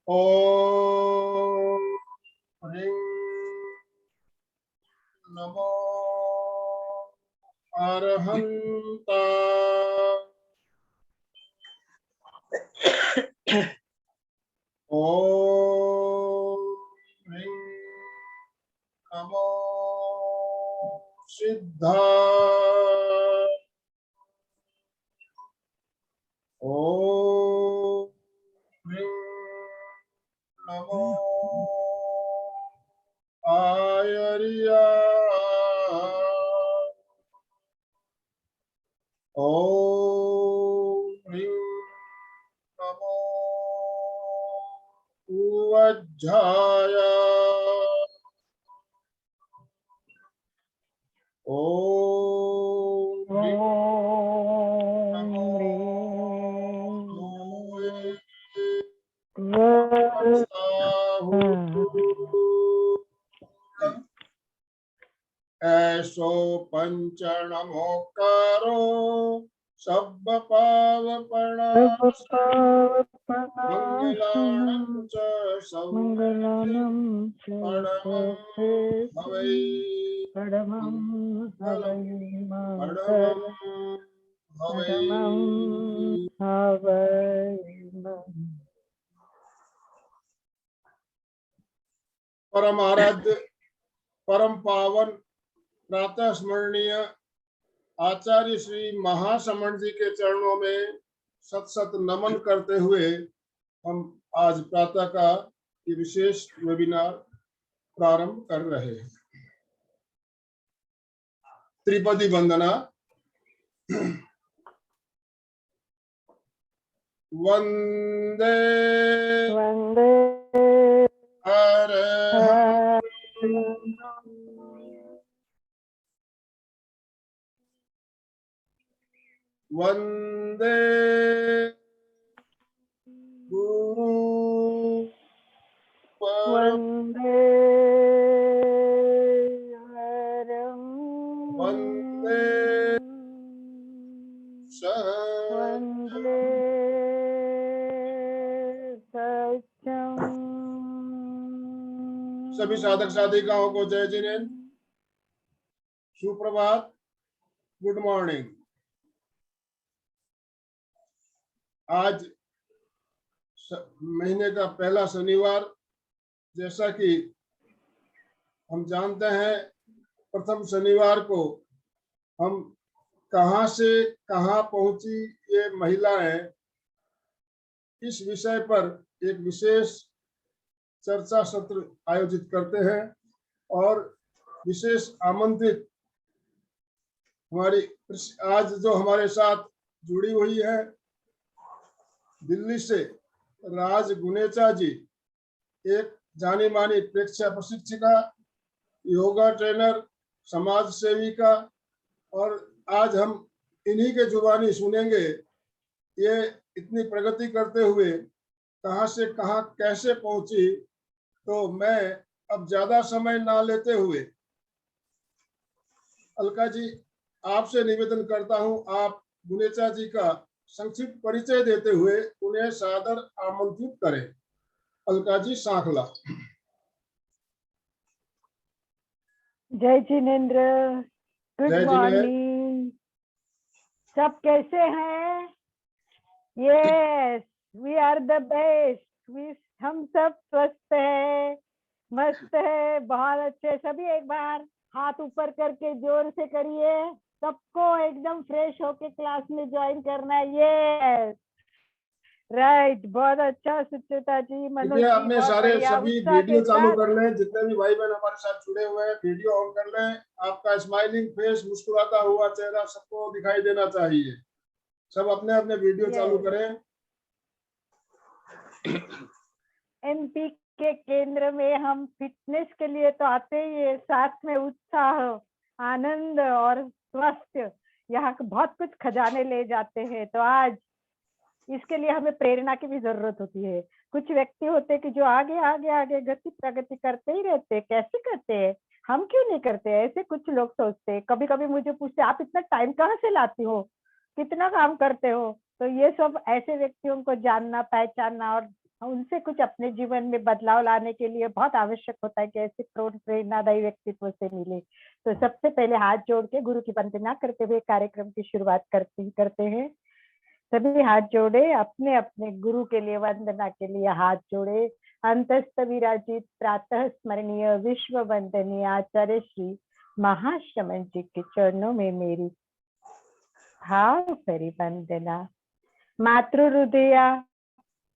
ओम ह्रीं नमो अरहंता ओम ह्रीं नमो सिद्धा ओम ह्रीं नमो आयर्या ओम ह्रीं नमो उवज्झाय ओम ह्रीं नमो लोये ऐसो पंचनमोकारो सब पावपणासु मंगलानं च मंगलानं च परमं हवै परमं हवै परमं हवै। परम आराध्य परम पावन प्रातः स्मरणीय आचार्य श्री महासमण जी के चरणों में सत सत नमन करते हुए हम आज प्रातः का ये विशेष वेबिनार प्रारंभ कर रहे हैं। त्रिपदी वंदना। वंदे वंदे वंदे गुरु वंदे वंदे वंदे सत्यम। सभी साधक साधिकाओं को जय जिनेन्द्र, सुप्रभात, गुड मॉर्निंग। आज महीने का पहला शनिवार, जैसा कि हम जानते हैं प्रथम शनिवार को हम कहां से कहां पहुंची ये महिलाएं, इस विषय पर एक विशेष चर्चा सत्र आयोजित करते हैं और विशेष आमंत्रित हमारी आज जो हमारे साथ जुड़ी हुई है दिल्ली से राज गुनेचा जी, एक जानी मानी प्रेक्षा प्रशिक्षिका, योगा ट्रेनर, समाज सेविका, और आज हम इन्हीं के जुबानी सुनेंगे ये इतनी प्रगति करते हुए कहां से कहां कैसे पहुंची। तो मैं अब ज्यादा समय ना लेते हुए अलका जी आपसे निवेदन करता हूं, आप गुनेचा जी का संक्षिप्त परिचय देते हुए उन्हें सादर आमंत्रित करें। अलका जी सांखला। जय जिनेन्द्र, गुड मॉर्निंग। सब कैसे हैं? Yes, we are the best. हम सब स्वस्थ है, मस्त है, बहुत अच्छे। सभी एक बार हाथ ऊपर करके जोर से करिए। सबको एकदम फ्रेश होके क्लास में ज्वाइन करना है। यस, राइट, बहुत अच्छा सुचिता जी, मनोज जी, अपने बहुत सारे बढ़िया। सभी उत्साह वीडियो के चालू साथ कर लें, जितने भी भाई बहन हमारे साथ जुड़े हुए हैं वीडियो ऑन कर लें। आपका स्माइलिंग फेस, मुस्कुराता हुआ चेहरा सबको दिखाई देना चाहिए। सब अपने अपने वीडियो चालू करें। एमपी के केंद्र में हम फिटनेस के लिए तो आते ही है, साथ में उत्साह, आनंद और स्वास्थ्य, यहाँ बहुत कुछ खजाने ले जाते हैं। तो आज इसके लिए हमें प्रेरणा की भी जरूरत होती है। कुछ व्यक्ति होते कि जो आगे आगे आगे गति प्रगति करते ही रहते, कैसे करते हैं, हम क्यों नहीं करते? ऐसे कुछ लोग सोचते। कभी कभी मुझे पूछते, आप इतना टाइम कहाँ से लाती हो, कितना काम करते हो? तो ये सब ऐसे व्यक्तियों को जानना, पहचानना और उनसे कुछ अपने जीवन में बदलाव लाने के लिए बहुत आवश्यक होता है कि ऐसे प्रेरणादायी व्यक्तित्व से मिले। तो सबसे पहले हाथ जोड़ के गुरु की वंदना करते हुए कार्यक्रम की शुरुआत करते हैं। सभी हाथ जोड़े, अपने अपने गुरु के लिए वंदना के लिए हाथ जोड़े। अंतस्थ विराजित प्रातः स्मरणीय विश्व वंदनीय आचार्य श्री महाश्रमण जी के चरणों में मेरी भाव भरी वंदना। मातृ हृदया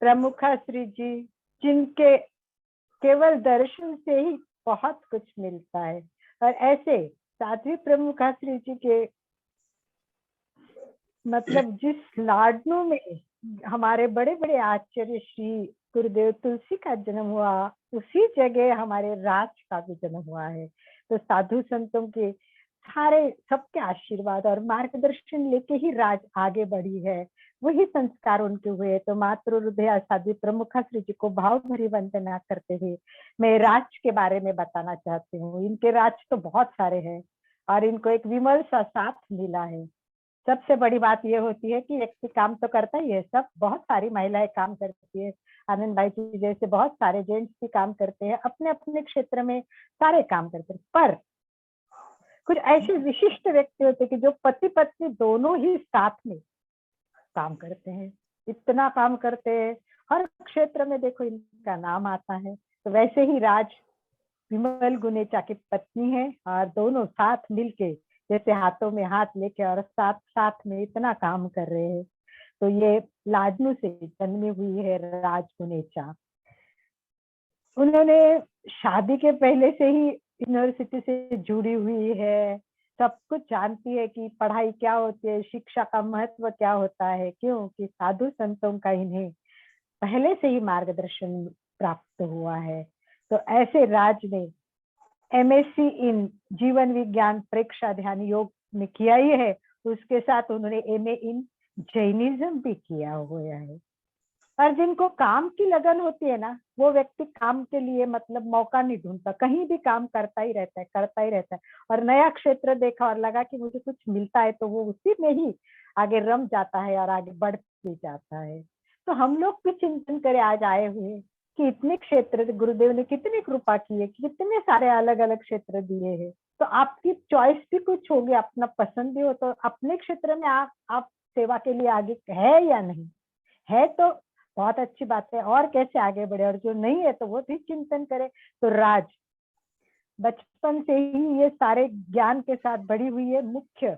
प्रमुखा श्री जी, जिनके केवल दर्शन से ही बहुत कुछ मिलता है, और ऐसे साध्वी प्रमुखा श्री जी के मतलब जिस लाडनू में हमारे बड़े बड़े आचार्य श्री गुरुदेव तुलसी का जन्म हुआ, उसी जगह हमारे राज का भी जन्म हुआ है। तो साधु संतों के सारे सबके आशीर्वाद और मार्गदर्शन लेके ही राज आगे बढ़ी है, वही संस्कार उनके हुए। तो मातृ हृदय साध्वी प्रमुखा श्री जी को भाव भरी वंदना करते हुए मैं राज के बारे में बताना चाहती हूँ। इनके राज तो बहुत सारे हैं और इनको एक विमल सा साथ मिला है। सबसे बड़ी बात यह होती है कि व्यक्ति काम तो करता ही है, सब बहुत सारी महिलाएं काम करती है, आनंद भाई जी जैसे बहुत सारे जेंट्स भी काम करते हैं, अपने अपने क्षेत्र में सारे काम करते हैं। पर कुछ ऐसे विशिष्ट व्यक्ति होते हैं कि जो पति पत्नी दोनों ही साथ में काम करते हैं, इतना काम करते हैं, हर क्षेत्र में देखो इनका नाम आता है। तो वैसे ही राज विमल गुनेचा की पत्नी है और दोनों साथ मिलके जैसे हाथों में हाथ लेके और साथ साथ में इतना काम कर रहे हैं। तो ये लाडनू से जन्मी हुई है राज गुनेचा। उन्होंने शादी के पहले से ही यूनिवर्सिटी से जुड़ी हुई है, सब कुछ जानती है कि पढ़ाई क्या होती है, शिक्षा का महत्व क्या होता है, क्योंकि साधु संतों का इन्हें पहले से ही मार्गदर्शन प्राप्त हुआ है। तो ऐसे राज ने MSc इन जीवन विज्ञान प्रेक्षा ध्यान योग में किया ही है, उसके साथ उन्होंने MA इन जैनिज्म भी किया हुआ है। और जिनको काम की लगन होती है ना, वो व्यक्ति काम के लिए मतलब मौका नहीं ढूंढता, कहीं भी काम करता ही रहता है, करता ही रहता है। और नया क्षेत्र देखा और लगा कि मुझे कुछ मिलता है तो वो उसी में ही आगे रम जाता है और आगे बढ़ भी जाता है। तो हम लोग भी चिंतन करे आज आए हुए कि इतने क्षेत्र गुरुदेव ने कितनी कृपा की है, कितने सारे अलग अलग क्षेत्र दिए हैं। तो आपकी चॉइस भी कुछ होगी, अपना पसंद भी हो, तो अपने क्षेत्र में आप सेवा के लिए आगे है या नहीं है तो बहुत अच्छी बात है, और कैसे आगे बढ़े। और जो नहीं है तो वो भी चिंतन करे। तो राज बचपन से ही ये सारे ज्ञान के साथ बड़ी हुई है। मुख्य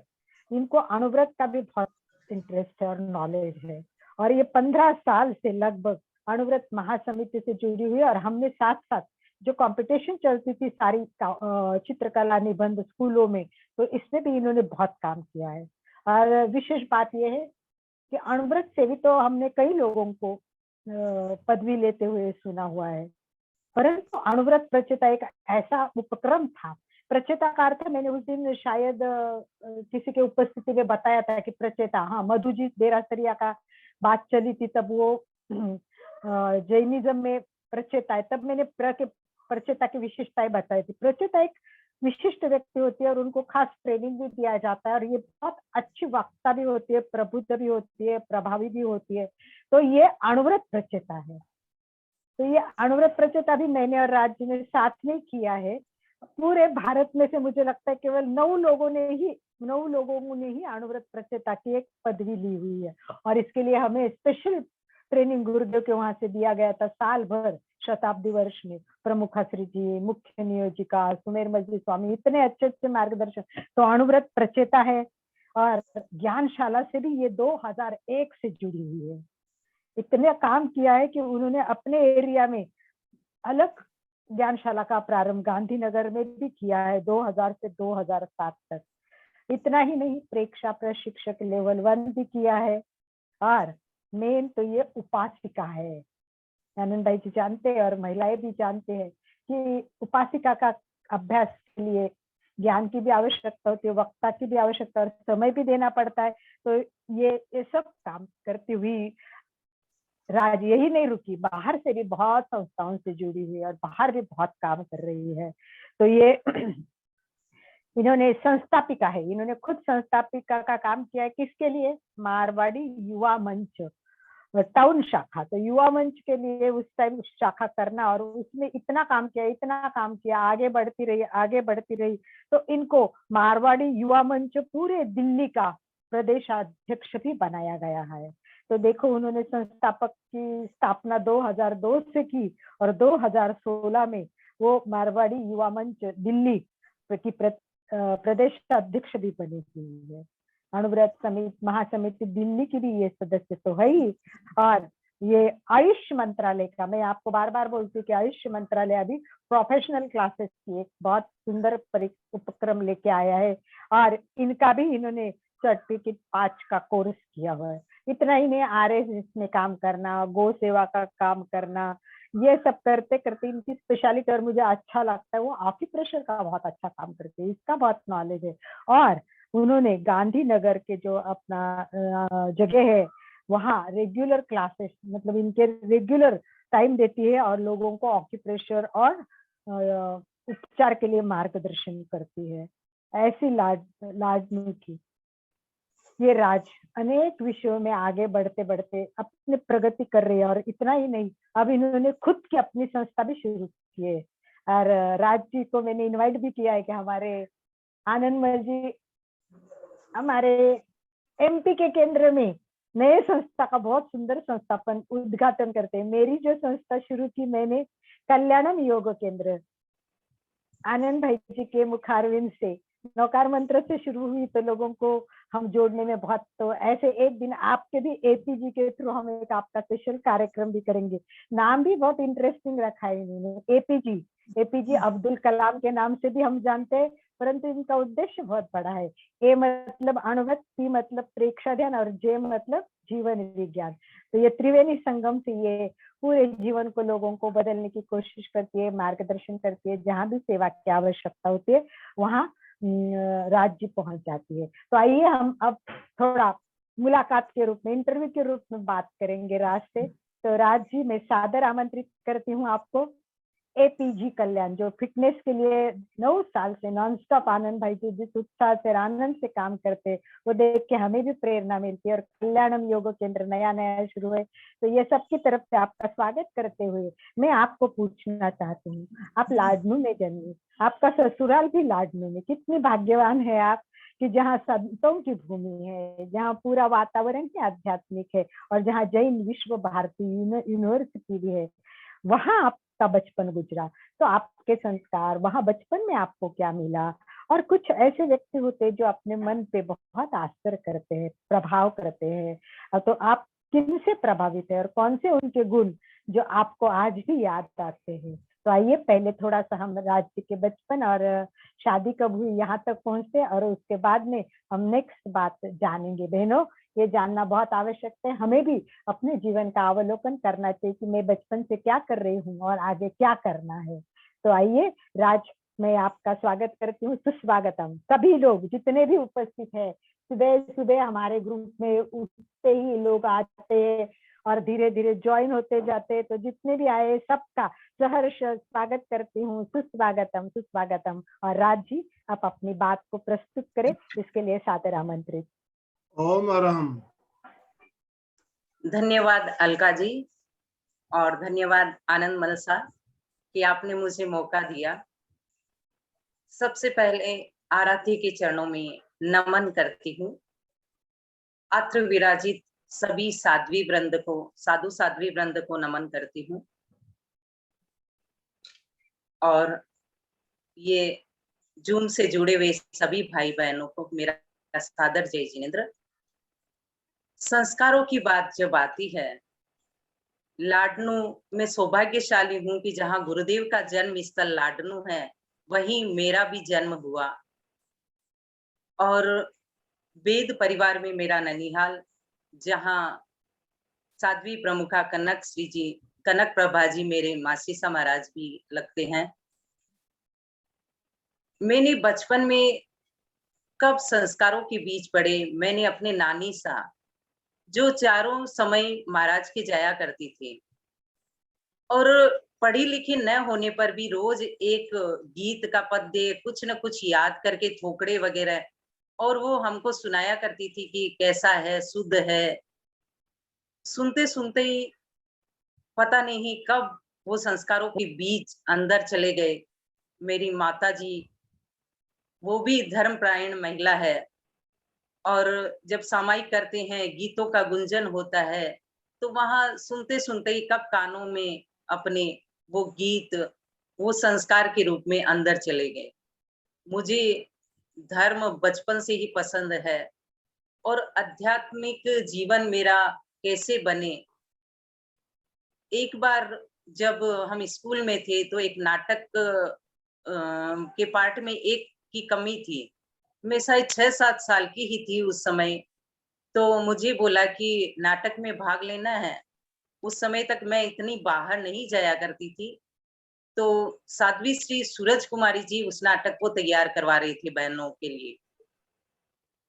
इनको अनुव्रत का भी बहुत इंटरेस्ट है और नॉलेज है, और ये 15 साल से लगभग अनुव्रत महासमिति से जुड़ी हुई है। और हमने साथ साथ जो कंपटीशन चलती थी सारी चित्रकला निबंध स्कूलों में, तो इसमें भी इन्होंने बहुत काम किया है। और विशेष बात यह है कि अनुव्रत से भी तो हमने कई लोगों को पदवी लेते हुए सुना हुआ है, परंतु अनुव्रत प्रचेता एक ऐसा उपक्रम था। प्रचेता का अर्थ मैंने उस दिन शायद किसी के उपस्थिति में बताया था कि प्रचेता, हाँ मधुजी देरासरिया का बात चली थी, तब वो जैनिज्म में प्रचेता है, तब मैंने प्रचेता की विशेषताएं बताई थी। प्रचेता एक विशिष्ट व्यक्ति होती है और उनको खास ट्रेनिंग भी दिया जाता है, और ये बहुत अच्छी वक्ता भी होती है, प्रबुद्ध भी होती है, प्रभावी भी होती है। तो ये अनुव्रत प्रचेता है। तो ये अनुव्रत प्रचेता भी मैंने और राज्य ने साथ में किया है। पूरे भारत में से मुझे लगता है केवल 9 लोगों ने ही अनुव्रत प्रचेता की एक पदवी ली हुई है, और इसके लिए हमें स्पेशल ट्रेनिंग गुरुदेव के वहां से दिया गया था साल भर शताब्दी वर्ष में। प्रमुखा श्री जी, मुख्य नियोजिका सुमेर मजली स्वामी, इतने अच्छे अच्छे मार्गदर्शन। तो अनुव्रत प्रचेता है, और ज्ञानशाला से भी ये 2001 से जुड़ी हुई है। इतने काम किया है कि उन्होंने अपने एरिया में अलग ज्ञानशाला का प्रारंभ गांधीनगर में भी किया है 2000 से 2007 तक। इतना ही नहीं, प्रेक्षा प्रशिक्षक लेवल 1 भी किया है। और मेन तो ये उपासिका है, आनंद भाई जी जानते हैं और महिलाएं भी जानते हैं कि उपासिका का अभ्यास के लिए ज्ञान की भी आवश्यकता होती है, वक्ता की भी आवश्यकता, और समय भी देना पड़ता है। तो ये सब काम करती हुई राज यही नहीं रुकी, बाहर से भी बहुत संस्थाओं से जुड़ी हुई है और बाहर भी बहुत काम कर रही है। तो ये इन्होंने संस्थापिका है, इन्होंने खुद संस्थापिका का काम किया है। किसके लिए? मारवाड़ी युवा मंच। टाउन शाखा, तो युवा मंच के लिए उस टाइम शाखा करना, और उसमें इतना काम किया, आगे बढ़ती रही। तो इनको मारवाड़ी युवा मंच पूरे दिल्ली का प्रदेशाध्यक्ष भी बनाया गया है। तो देखो, उन्होंने संस्थापक की स्थापना 2002 से की, और 2016 में वो मारवाड़ी युवा मंच दिल्ली की प्रदेश अध्यक्ष भी बनी हुई है। अणुव्रत समिति महासमिति दिल्ली की भी ये सदस्य तो है ही। और ये आयुष मंत्रालय का, मैं आपको बार बार बोलती हूँ कि आयुष मंत्रालय अभी प्रोफेशनल क्लासेस की एक बहुत सुंदर उपक्रम लेके आया है, और इनका भी इन्होंने सर्टिफिकेट 5 का कोर्स किया हुआ है। इतना ही नहीं, RSS में काम करना, गौ सेवा का काम करना, ये सब करते करते इनकी स्पेशलिटी, और मुझे अच्छा लगता है वो ऑक्यूप्रेशर का बहुत अच्छा काम करते हैं, इसका बहुत नॉलेज है। और उन्होंने गांधीनगर के जो अपना जगह है वहाँ रेगुलर क्लासेस, मतलब इनके रेगुलर टाइम देती है, और लोगों को ऑक्यूप्रेशर और उपचार के लिए मार्गदर्शन करती है। ऐसी लाडनू की ये राज अनेक विषयों में आगे बढ़ते बढ़ते अपने प्रगति कर रही है। और इतना ही नहीं, अब इन्होंने खुद की अपनी संस्था भी शुरू की है। और राज जी को मैंने इनवाइट भी किया है कि हमारे आनंदमल जी हमारे MP के केंद्र में नए संस्था का बहुत सुंदर संस्थापन उद्घाटन करते हैं। मेरी जो संस्था शुरू की मैंने, कल्याणम योग केंद्र, आनंद भाई जी के मुखारविंद से, नौकार मंत्र से शुरू हुई, तो लोगों को हम जोड़ने में बहुत, तो ऐसे एक दिन आपके भी APG के थ्रू हम एक आपका स्पेशल कार्यक्रम भी करेंगे। नाम भी बहुत इंटरेस्टिंग रखा है इन्होंने, APG अब्दुल कलाम के नाम से भी हम जानते हैं, परंतु इनका उद्देश्य बहुत बड़ा है। A मतलब अणुवत, P मतलब प्रेक्षाध्यान, और J मतलब जीवन विज्ञान। तो ये त्रिवेणी संगम से ये पूरे जीवन को लोगों को बदलने की कोशिश करती है, मार्गदर्शन करती है। जहाँ भी सेवा की आवश्यकता होती है वहाँ राज्य पहुंच जाती है। तो आइए हम अब थोड़ा मुलाकात के रूप में, इंटरव्यू के रूप में बात करेंगे राज से। तो राज जी, मैं सादर आमंत्रित करती हूँ आपको। APG कल्याण जो फिटनेस के लिए 9 साल से नॉन स्टॉप आनंद भाई जी जिस उत्साह से आनंद से काम करते, वो देख के हमें भी प्रेरणा मिलती है। और कल्याणम योग केंद्र नया शुरू है, तो ये सबकी तरफ से आपका स्वागत करते हुए मैं आपको पूछना चाहती हूँ, आप लाडनू में जन्मी, आपका ससुराल भी लाडनू में, कितनी भाग्यवान है आप कि जहाँ संतों की भूमि है, जहाँ पूरा वातावरण ही आध्यात्मिक है, और जहाँ जैन विश्व भारती यूनिवर्सिटी भी है, वहां आपका बचपन गुजरा। तो आपके संस्कार वहां बचपन में आपको क्या मिला? और कुछ ऐसे व्यक्ति होते हैं जो अपने मन पे बहुत असर करते हैं, प्रभाव करते हैं, तो आप किनसे प्रभावित है और कौन से उनके गुण जो आपको आज भी याद आते हैं? तो आइए पहले थोड़ा सा हम राज्य के बचपन और शादी कब हुई यहाँ तक पहुंचते, और उसके बाद में हम नेक्स्ट बात जानेंगे। बहनों, ये जानना बहुत आवश्यक है, हमें भी अपने जीवन का अवलोकन करना चाहिए कि मैं बचपन से क्या कर रही हूँ और आगे क्या करना है। तो आइए राज, मैं आपका स्वागत करती हूँ, सुस्वागतम। सभी लोग जितने भी उपस्थित हैं, सुबह सुबह हमारे ग्रुप में उठते ही लोग आते हैं और धीरे धीरे ज्वाइन होते जाते हैं, तो जितने भी आए सबका सहर्ष स्वागत करती हूँ, सुस्वागतम सुस्वागतम। और राज जी, आप अपनी बात को प्रस्तुत करें, इसके लिए सादर आमंत्रित। ओम अरहम। धन्यवाद अलका जी, और धन्यवाद आनंद मलसा कि आपने मुझे मौका दिया। सबसे पहले आराध्य के चरणों में नमन करती हूँ। अत्र विराजित सभी साधु साध्वी वृंद को नमन करती हूँ। और ये जूम से जुड़े हुए सभी भाई बहनों को मेरा सादर जय जिनेंद्र। संस्कारों की बात जब आती है, लाडनू में सौभाग्यशाली हूं कि जहां गुरुदेव का जन्म स्थल लाडनू है, वहीं मेरा भी जन्म हुआ। और वेद परिवार में मेरा ननिहाल, जहां साध्वी प्रमुखा कनक प्रभा जी मेरे मासीसा महाराज भी लगते हैं। मैंने बचपन में कब संस्कारों के बीच पड़े, मैंने अपने नानी सा जो चारों समय महाराज के जाया करती थी, और पढ़ी लिखी न होने पर भी रोज एक गीत का पद्य कुछ न कुछ याद करके थोकड़े वगैरह, और वो हमको सुनाया करती थी कि कैसा है, शुद्ध है। सुनते सुनते ही पता नहीं कब वो संस्कारों के बीज अंदर चले गए। मेरी माता जी, वो भी धर्मपरायण महिला है, और जब सामायिक करते हैं, गीतों का गुंजन होता है, तो वहां सुनते सुनते ही कब कानों में अपने वो गीत, वो संस्कार के रूप में अंदर चले गए। मुझे धर्म बचपन से ही पसंद है, और आध्यात्मिक जीवन मेरा कैसे बने। एक बार जब हम स्कूल में थे, तो एक नाटक के पार्ट में एक की कमी थी। मैं शायद 6-7 साल की ही थी उस समय। तो मुझे बोला कि नाटक में भाग लेना है। उस समय तक मैं इतनी बाहर नहीं जाया करती थी। तो साध्वी श्री सूरज कुमारी जी उस नाटक को तैयार करवा रही थी बहनों के लिए।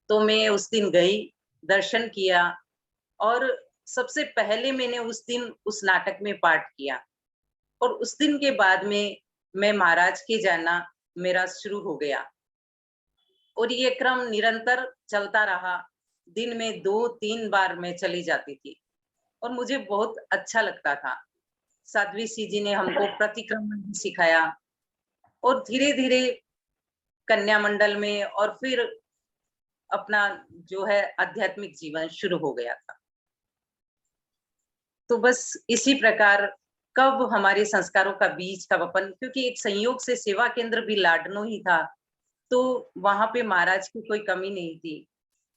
तो मैं उस दिन गई, दर्शन किया, और सबसे पहले मैंने उस दिन उस नाटक में पार्ट किया। और उस दिन के बाद में मैं महाराज के जाना मेरा शुरू हो गया, और ये क्रम निरंतर चलता रहा। दिन में 2-3 बार मैं चली जाती थी, और मुझे बहुत अच्छा लगता था। साध्वी सी जी ने हमको प्रतिक्रमण भी सिखाया, और धीरे धीरे कन्या मंडल में, और फिर अपना जो है आध्यात्मिक जीवन शुरू हो गया था। तो बस इसी प्रकार कब हमारे संस्कारों का बीज का वपन, क्योंकि एक संयोग से सेवा केंद्र भी लाडनो ही था, तो वहां पे महाराज की कोई कमी नहीं थी।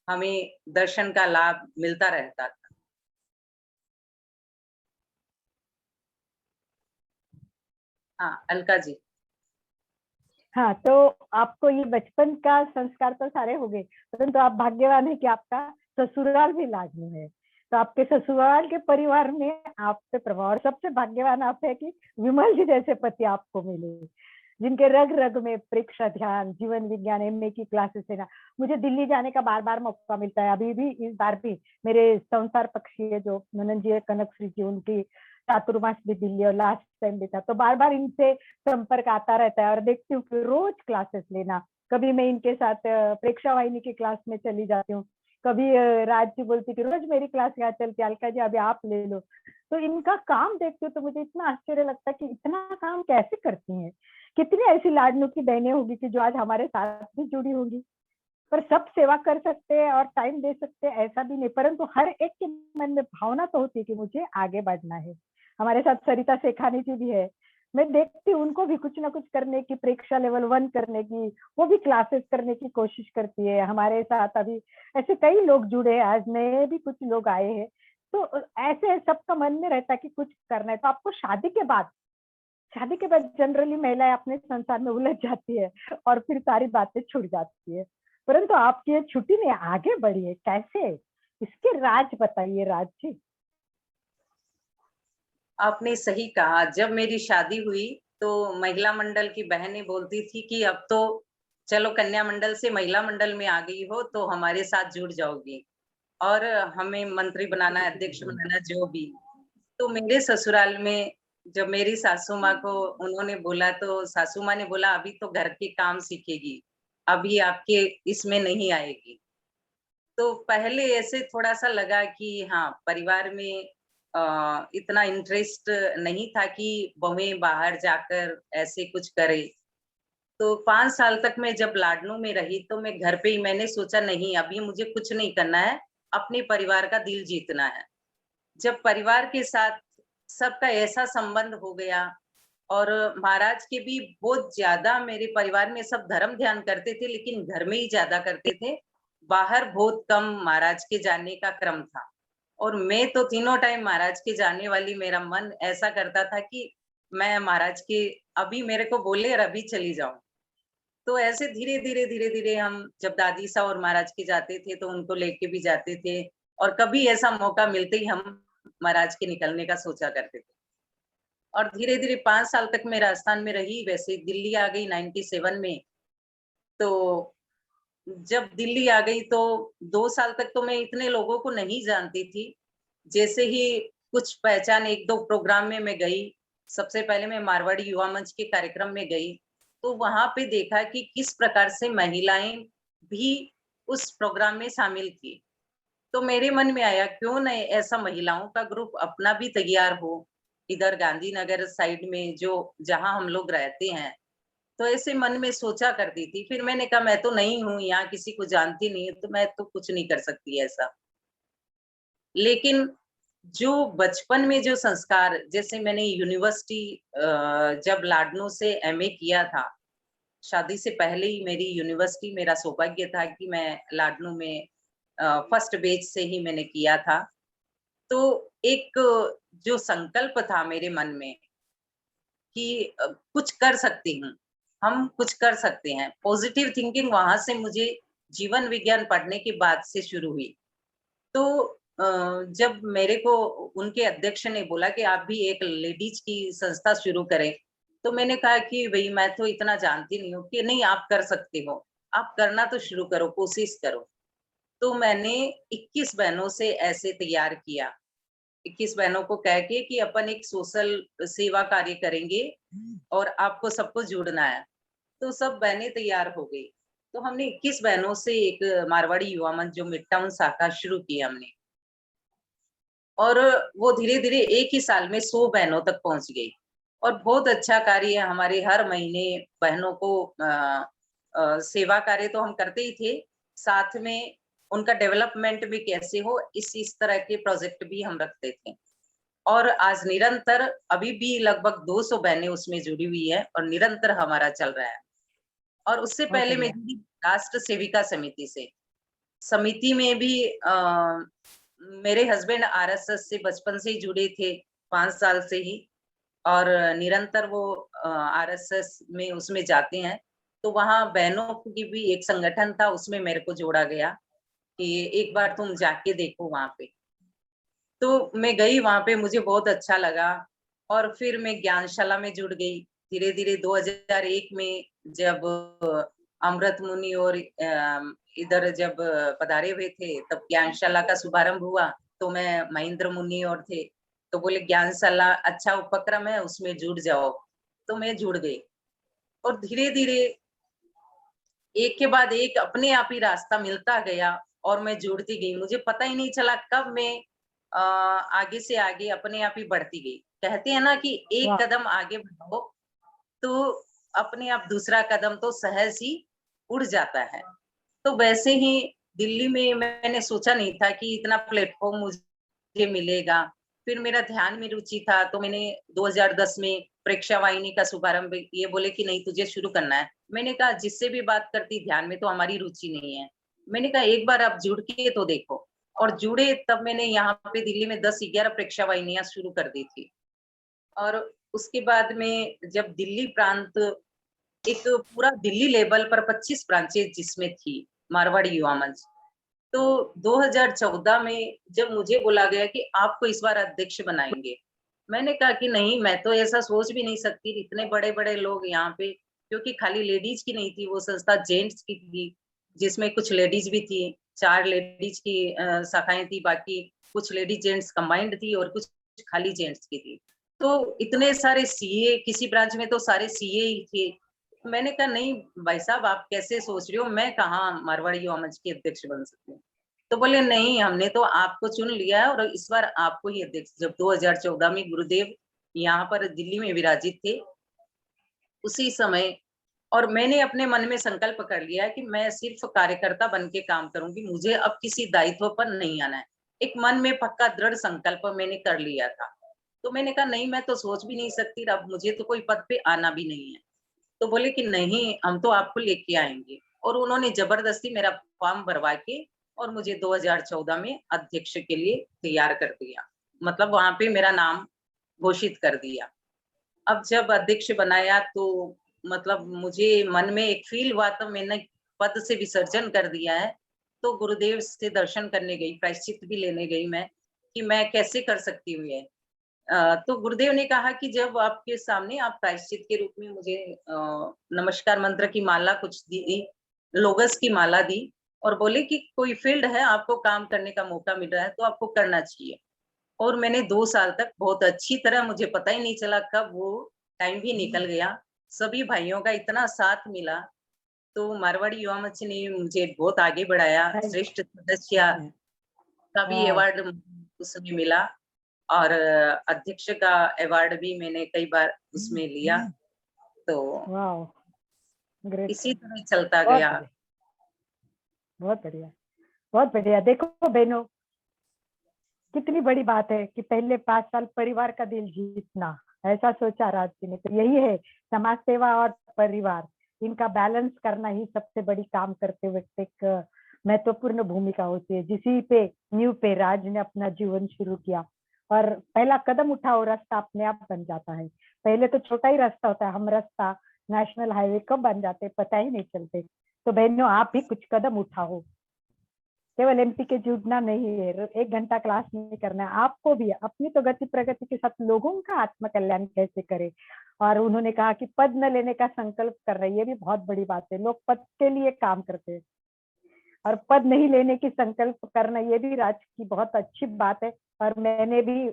हमें दर्शन का लाभ मिलता रहता था। हाँ, अलका जी। हाँ, तो आपको ये बचपन का संस्कार तो सारे हो गए, परंतु आप भाग्यवान है कि आपका ससुराल भी लाडनू है। तो आपके ससुराल के परिवार में आप पे प्रभाव, और सबसे भाग्यवान आप है कि विमल जी जैसे पति आपको मिले, जिनके रग रग में परीक्षा, ध्यान, जीवन विज्ञान, एमए की क्लासेस लेना। मुझे दिल्ली जाने का बार बार मौका मिलता है। अभी भी, इस बार भी मेरे संसार पक्षी है जो मनन जी है, कनक श्री जी, उनकी चातुर्मास भी दिल्ली, और लास्ट टाइम भी था। तो बार बार इनसे संपर्क आता रहता है, और देखती हूँ कि रोज क्लासेस लेना। कभी मैं इनके साथ प्रेक्षा वाहिनी की क्लास में चली जाती हूँ, कभी राज जी बोलती कि रोज मेरी क्लास यहाँ चलती है, अलका जी अभी आप ले लो। तो इनका काम देखती हूँ तो मुझे इतना आश्चर्य लगता है कि इतना काम कैसे करती हैं। कितनी ऐसी लाडनू की बहनें होगी कि जो आज हमारे साथ भी जुड़ी होंगी। पर सब सेवा कर सकते हैं और टाइम दे सकते हैं ऐसा भी नहीं, परंतु हर एक के मन में भावना तो होती है कि मुझे आगे बढ़ना है। हमारे साथ सरिता शेखानी जी भी है, मैं देखती हूँ उनको भी कुछ ना कुछ करने की, परीक्षा लेवल 1 करने की, वो भी क्लासेस करने की कोशिश करती है। हमारे साथ अभी ऐसे कई लोग जुड़े हैं, आज नए भी कुछ लोग आए हैं। तो ऐसे सबका मन में रहता है कि कुछ करना है। तो आपको शादी के बाद जनरली महिलाएं अपने संसार में उलझ जाती है, और फिर सारी बातें छूट जाती है। परंतु आपकी ये छुट्टी में आगे बढ़ी है, कैसे? इसके राज बताइए राज जी। आपने सही कहा। जब मेरी शादी हुई, तो महिला मंडल की बहनें बोलती थी कि अब तो चलो, कन्या मंडल से महिला मंडल में आ गई हो तो हमारे साथ जुड़ जाओगी, और हमें मंत्री बनाना है, अध्यक्ष बनाना, जो भी। तो मेरे ससुराल में जब मेरी सासू माँ को उन्होंने बोला, तो सासू माँ ने बोला अभी तो घर के काम सीखेगी, अभी आपके इसमें नहीं आएगी। तो पहले ऐसे थोड़ा-सा लगा कि हाँ, परिवार में इतना इंटरेस्ट नहीं था कि बहुएँ बाहर जाकर ऐसे कुछ करें। तो 5 साल तक मैं जब लाडनू में रही, तो मैं घर पे ही, मैंने सोचा नहीं, अभी मुझे कुछ नहीं करना है, अपने परिवार का दिल जीतना है। जब परिवार के साथ सबका ऐसा संबंध हो गया, और महाराज के भी बहुत ज्यादा, मेरे परिवार में सब धर्म ध्यान करते थे, लेकिन घर में ही ज्यादा करते थे। बाहर बहुत कम महाराज के जाने का क्रम था, और मैं तो तीनों टाइम महाराज के जाने वाली। मेरा मन ऐसा करता था कि मैं महाराज के, अभी मेरे को बोले और अभी चली जाऊं। तो ऐसे धीरे धीरे धीरे धीरे हम जब दादी सा और महाराज के जाते थे, तो उनको लेके भी जाते थे, और कभी ऐसा मौका मिलते ही हम महाराज के निकलने का सोचा करते थे। और धीरे धीरे 5 साल तक मैं राजस्थान में रही, वैसे दिल्ली आ गई 97 में। तो जब दिल्ली आ गई, तो 2 साल तक तो मैं इतने लोगों को नहीं जानती थी। जैसे ही कुछ पहचान, 1-2 प्रोग्राम में मैं गई। सबसे पहले मैं मारवाड़ी युवा मंच के कार्यक्रम में गई, तो वहां पे देखा कि किस प्रकार से महिलाएं भी उस प्रोग्राम में शामिल थी। तो मेरे मन में आया क्यों नहीं ऐसा महिलाओं का ग्रुप अपना भी तैयार हो इधर गांधीनगर साइड में, जो जहां हम लोग रहते हैं। तो ऐसे मन में सोचा करती थी। फिर मैंने कहा मैं तो नहीं हूँ यहाँ, किसी को जानती नहीं हूँ, तो मैं तो कुछ नहीं कर सकती ऐसा। लेकिन जो बचपन में जो संस्कार, जैसे मैंने यूनिवर्सिटी जब लाडनू से एमए किया था, शादी से पहले ही मेरी यूनिवर्सिटी, मेरा सौभाग्य था कि मैं लाडनू में फर्स्ट बैच से ही मैंने किया था। तो एक जो संकल्प था मेरे मन में कि कुछ कर सकती हूँ, हम कुछ कर सकते हैं। पॉजिटिव थिंकिंग वहां से मुझे जीवन विज्ञान पढ़ने के बाद से शुरू हुई। तो जब मेरे को उनके अध्यक्ष ने बोला कि आप भी एक लेडीज की संस्था शुरू करें, तो मैंने कहा कि भाई मैं तो इतना जानती नहीं हूँ। कि नहीं, आप कर सकते हो, आप करना तो शुरू करो, कोशिश करो। तो मैंने 21 बहनों से ऐसे तैयार किया, 21 बहनों को कह के कि अपन एक सोशल सेवा कार्य करेंगे और आपको सबको जुड़ना है। तो सब बहनें तैयार हो गई। तो हमने 21 बहनों से एक मारवाड़ी युवा मंच जो मिड टाउन शाखा शुरू की हमने, और वो धीरे धीरे एक ही साल में 100 बहनों तक पहुंच गई। और बहुत अच्छा कार्य है हमारे, हर महीने बहनों को सेवा कार्य तो हम करते ही थे, साथ में उनका डेवलपमेंट भी कैसे हो इस तरह के प्रोजेक्ट भी हम रखते थे। और आज निरंतर अभी भी लगभग 200 बहनें उसमें जुड़ी हुई है और निरंतर हमारा चल रहा है। और उससे बहुत पहले मैं बढ़िया। जुड़ी राष्ट्र सेविका समिति से। समिति में भी मेरे हस्बैंड आरएसएस से बचपन से ही जुड़े थे, 5 साल से ही। और निरंतर वो आरएसएस में उसमें जाते हैं। तो वहाँ बहनों की भी एक संगठन था, उसमें मेरे को जोड़ा गया कि एक बार तुम जाके देखो वहां पे। तो मैं गई वहां पे, मुझे बहुत अच्छा लगा। और फिर मैं ज्ञानशाला में जुड़ गई धीरे धीरे। 2001 में जब अमृत मुनि और इधर जब पधारे हुए थे, तब ज्ञानशाला का शुभारंभ हुआ। तो मैं महेंद्र मुनि और थे, तो बोले ज्ञानशाला अच्छा उपक्रम है, उसमें जुड़ जाओ। तो मैं जुड़ गई और धीरे धीरे एक के बाद एक अपने आप ही रास्ता मिलता गया और मैं जुड़ती गई। मुझे पता ही नहीं चला कब मैं आगे से आगे अपने आप ही बढ़ती गई। कहते हैं ना कि एक वाह। कदम आगे बढ़ो तो अपने आप दूसरा कदम तो सहज ही उड़ जाता है। तो वैसे ही दिल्ली में मैंने सोचा नहीं था कि इतना प्लेटफॉर्म मुझे मिलेगा। फिर मेरा ध्यान में रुचि था, तो मैंने 2010 में प्रेक्षा वाहिनी का शुभारंभ, ये बोले कि नहीं तुझे शुरू करना है। मैंने कहा जिससे भी बात करती ध्यान में तो हमारी रुचि नहीं है। मैंने कहा एक बार आप जुड़ के तो देखो। और जुड़े तब मैंने यहाँ पे दिल्ली में 10-11 प्रेक्षा वाहिनियां शुरू कर दी थी। और उसके बाद में जब दिल्ली प्रांत, एक पूरा दिल्ली लेवल पर 25 ब्रांचेस जिसमें थी मारवाड़ी युवा मंच। तो 2014 में जब मुझे बोला गया कि आपको इस बार अध्यक्ष बनाएंगे, मैंने कहा कि नहीं, मैं तो ऐसा सोच भी नहीं सकती। इतने बड़े बड़े लोग यहाँ पे, क्योंकि खाली लेडीज की नहीं थी वो संस्था, जेंट्स की थी, जिसमें कुछ लेडीज भी थी। 4 लेडीज की शाखाएं थी, बाकी कुछ लेडीज जेंट्स कंबाइंड थी और कुछ खाली जेंट्स की थी। तो इतने सारे सीए, किसी ब्रांच में तो सारे सीए ही थे। मैंने कहा नहीं भाई साहब, आप कैसे सोच रहे हो, मैं कहाँ मारवाड़ी युवा मंच की अध्यक्ष बन सकती हूँ। तो बोले नहीं, हमने तो आपको चुन लिया है और इस बार आपको ही अध्यक्ष। जब 2014 में गुरुदेव यहाँ पर दिल्ली में विराजित थे, उसी समय, और मैंने अपने मन में संकल्प कर लिया है कि मैं सिर्फ कार्यकर्ता बन के काम करूंगी, मुझे अब किसी दायित्व पर नहीं आना है। एक मन में पक्का दृढ़ संकल्प मैंने कर लिया था। तो मैंने कहा नहीं, मैं तो सोच भी नहीं सकती, अब मुझे तो कोई पद पे आना भी नहीं है। तो बोले कि नहीं, हम तो आपको लेके आएंगे। और उन्होंने जबरदस्ती मेरा फॉर्म भरवा के और मुझे 2014 में अध्यक्ष के लिए तैयार कर दिया। मतलब वहां पे मेरा नाम घोषित कर दिया। अब जब अध्यक्ष बनाया तो मतलब मुझे मन में एक फील हुआ, तो मैंने पद से विसर्जन कर दिया है। तो गुरुदेव से दर्शन करने गई, प्रायश्चित भी लेने गई मैं, कि मैं कैसे कर सकती हूँ ये। तो गुरुदेव ने कहा कि जब आपके सामने, आप प्रायश्चित के रूप में मुझे नमस्कार मंत्र की माला कुछ दी, लोगस की माला दी, और बोले कि कोई फील्ड है, आपको काम करने का मौका मिल रहा है तो आपको करना चाहिए। और मैंने 2 साल तक बहुत अच्छी तरह, मुझे पता ही नहीं चला कब वो टाइम भी निकल गया। सभी भाइयों का इतना साथ मिला, तो मारवाड़ी युवा मंच ने मुझे बहुत आगे बढ़ाया, थैंक श्रेष्ठ सदस्य, यू। का भी वाह अवार्ड उसमें मिला, और अध्यक्ष का अवार्ड भी मैंने कई बार उसमें लिया। तो वाह ग्रेट, इसी तरह चलता बहुत गया। बढ़िया, बहुत बढ़िया, बहुत बढ़िया। देखो बहनों, कितनी बड़ी बात है कि पहले 5 साल परिवार का दिल जीतना, ऐसा सोचा राज जी ने। तो यही है, समाज सेवा और परिवार, इनका बैलेंस करना ही सबसे बड़ी काम करते हुए एक महत्वपूर्ण भूमिका होती है। जिसी पे नींव पे राज ने अपना जीवन शुरू किया, और पहला कदम उठाओ, रास्ता अपने आप बन जाता है। पहले तो छोटा ही रास्ता होता है, हम रास्ता नेशनल हाईवे कब बन जाते पता ही नहीं चलते। तो बहनों, आप भी कुछ कदम उठाओ, केवल एमपी के जुड़ना नहीं है, 1 घंटा क्लास नहीं करना है, आपको भी अपनी तो गति प्रगति के साथ लोगों का आत्म कल्याण कैसे करे। और उन्होंने कहा कि पद न लेने का संकल्प कर रहे हैं, ये भी बहुत बड़ी बात है। लोग पद के लिए काम करते हैं, और पद नहीं लेने की संकल्प करना, ये भी राज की बहुत अच्छी बात है। और मैंने भी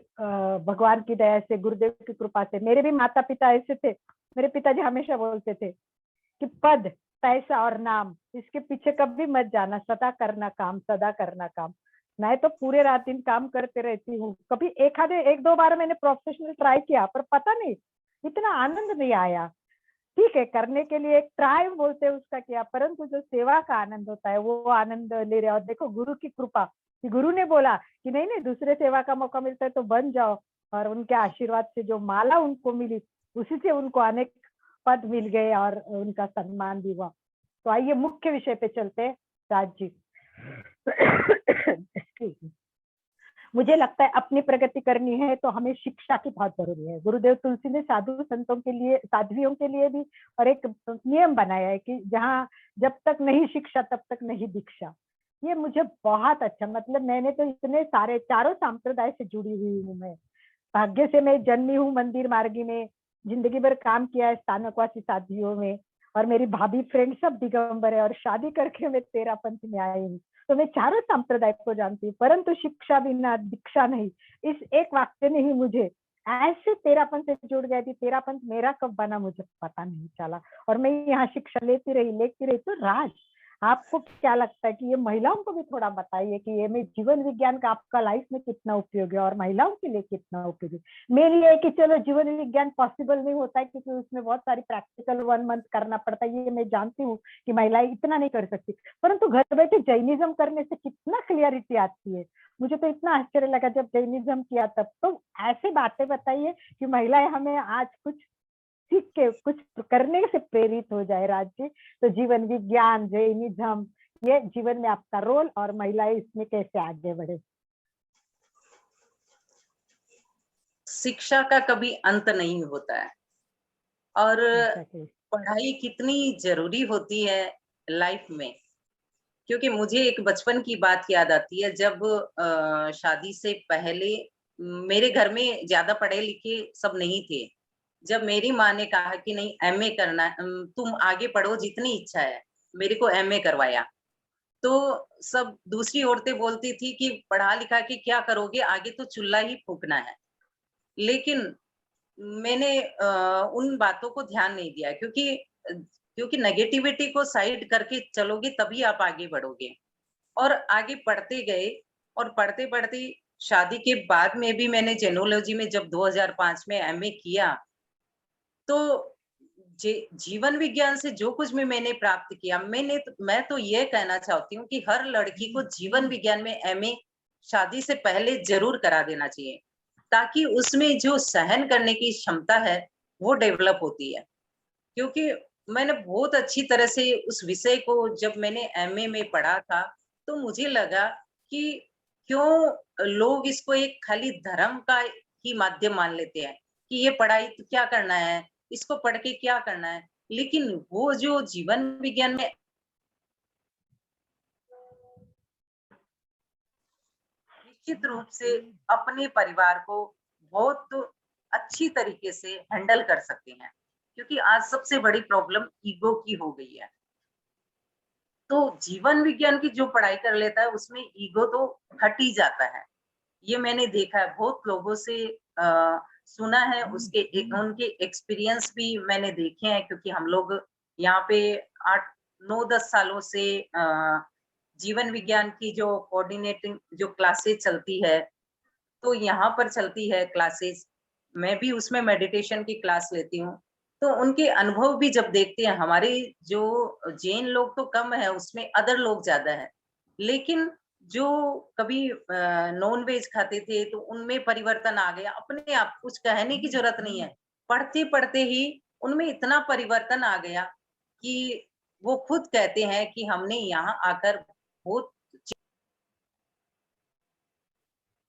भगवान की दया से, गुरुदेव की कृपा से, मेरे भी माता पिता ऐसे थे। मेरे पिताजी हमेशा बोलते थे कि पद, पैसा और नाम, इसके पीछे कभी मत जाना, सदा करना काम, सदा करना काम। मैं तो पूरे रात दिन काम करते रहती हूँ। कभी एक दो बार मैंने प्रोफेशनल ट्राई किया, पर पता नहीं इतना आनंद नहीं आया। ठीक है, करने के लिए एक ट्राई बोलते हैं उसका किया, परंतु जो सेवा का आनंद होता है वो आनंद ले रहे। और देखो गुरु की कृपा, कि गुरु ने बोला कि नहीं नहीं, दूसरे सेवा का मौका मिलता है तो बन जाओ, और उनके आशीर्वाद से जो माला उनको मिली, उसी से उनको अनेक पद मिल गए और उनका सम्मान भी हुआ। तो आइए मुख्य विषय पे चलते हैं राज जी। मुझे लगता है अपनी प्रगति करनी है तो हमें शिक्षा की बहुत जरूरी है। गुरुदेव तुलसी ने साधु संतों के लिए, साध्वियों के लिए भी और एक नियम बनाया है कि जहाँ जब तक नहीं शिक्षा तब तक नहीं दीक्षा। ये मुझे बहुत अच्छा, मतलब मैंने तो इतने सारे चारों संप्रदाय से जुड़ी हुई हूँ। मैं भाग्य से मैं जन्मी हूँ मंदिर मार्गी में, जिंदगी भर काम किया है स्थानकवासी साध्वियों में, और मेरी भाभी फ्रेंड सब दिगंबर है, और शादी करके मैं 13 पंथ में आई हूँ। तो मैं चारों संप्रदाय को जानती हूँ, परंतु शिक्षा बिना दीक्षा नहीं, इस एक वाक्य ने ही मुझे ऐसे 13 पंथ से जुड़ गई थी। 13 पंथ मेरा कब बना मुझे पता नहीं चला, और मैं यहाँ शिक्षा लेती रही। तो राज, आपको क्या लगता है कि ये महिलाओं को भी थोड़ा बताइए कि ये में जीवन विज्ञान का आपका लाइफ में कितना उपयोग है और महिलाओं के लिए कितना उपयोग है। मेन ये है कि चलो जीवन विज्ञान पॉसिबल नहीं होता है क्योंकि उसमें बहुत सारी प्रैक्टिकल 1 मंथ करना पड़ता है, ये मैं जानती हूँ कि महिलाएं इतना नहीं कर सकती, परंतु घर बैठे जैनिज्म करने से कितना क्लियरिटी आती है। मुझे तो इतना आश्चर्य लगा जब जैनिज्म किया तब। तो ऐसी बातें बताइए कि महिलाएं हमें आज कुछ सीख के कुछ करने से प्रेरित हो जाए राज जी। तो जीवन विज्ञान, जैनिज्म, ये जीवन में आपका रोल और महिलाएं इसमें कैसे आगे बढ़े। शिक्षा का कभी अंत नहीं होता है, और Exactly. पढ़ाई कितनी जरूरी होती है लाइफ में। क्योंकि मुझे एक बचपन की बात याद आती है, जब शादी से पहले मेरे घर में ज्यादा पढ़े लिखे सब नहीं थे। जब मेरी माँ ने कहा कि नहीं एमए करना है, तुम आगे पढ़ो जितनी इच्छा है, मेरे को एमए करवाया। तो सब दूसरी औरतें बोलती थी कि पढ़ा लिखा के क्या करोगे, आगे तो चूल्हा ही फूकना है। लेकिन मैंने उन बातों को ध्यान नहीं दिया, क्योंकि नेगेटिविटी को साइड करके चलोगे तभी आप आगे बढ़ोगे। और आगे पढ़ते गए, और पढ़ते पढ़ते शादी के बाद में भी मैंने जेनोलॉजी में जब 2005 में एमए किया, तो जीवन विज्ञान से जो कुछ भी मैंने प्राप्त किया, मैं तो ये कहना चाहती हूँ कि हर लड़की को जीवन विज्ञान में एमए शादी से पहले जरूर करा देना चाहिए, ताकि उसमें जो सहन करने की क्षमता है वो डेवलप होती है। क्योंकि मैंने बहुत अच्छी तरह से उस विषय को जब मैंने एमए में पढ़ा था, तो मुझे लगा कि क्यों लोग इसको एक खाली धर्म का ही माध्यम मान लेते हैं कि ये पढ़ाई तो क्या करना है, इसको पढ़ के क्या करना है। लेकिन वो जो जीवन विज्ञान में निश्चित रूप से अपने परिवार को बहुत अच्छी तरीके से हैंडल कर सकते हैं, क्योंकि आज सबसे बड़ी प्रॉब्लम ईगो की हो गई है। तो जीवन विज्ञान की जो पढ़ाई कर लेता है उसमें ईगो तो हट ही जाता है। ये मैंने देखा है, बहुत लोगों से सुना है, उनके एक्सपीरियंस भी मैंने देखे हैं, क्योंकि हम लोग यहाँ पे 8 9 10 सालों से जीवन विज्ञान की जो कोऑर्डिनेटिंग जो क्लासेस चलती है, तो यहाँ पर चलती है क्लासेस, मैं भी उसमें मेडिटेशन की क्लास लेती हूँ। तो उनके अनुभव भी जब देखते हैं, हमारे जो जैन लोग तो कम है, उसमें अदर लोग ज्यादा है, लेकिन जो कभी नॉन वेज खाते थे तो उनमें परिवर्तन आ गया अपने आप, कुछ कहने की जरूरत नहीं है। पढ़ते पढ़ते ही उनमें इतना परिवर्तन आ गया कि वो खुद कहते हैं कि हमने यहाँ आकर बहुत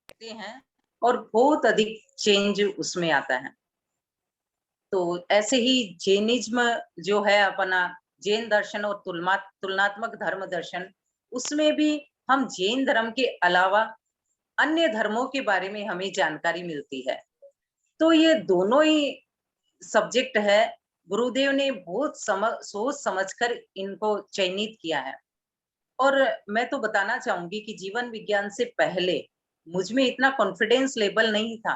सीखते हैं और बहुत अधिक चेंज उसमें आता है। तो ऐसे ही जैनिज्म जो है अपना, जैन दर्शन और तुलनात्मक धर्म दर्शन, उसमें भी हम जैन धर्म के अलावा अन्य धर्मों के बारे में हमें जानकारी मिलती है। तो ये दोनों ही सब्जेक्ट है, गुरुदेव ने बहुत सोच समझकर इनको चयनित किया है। और मैं तो बताना चाहूंगी कि जीवन विज्ञान से पहले मुझ में इतना कॉन्फिडेंस लेवल नहीं था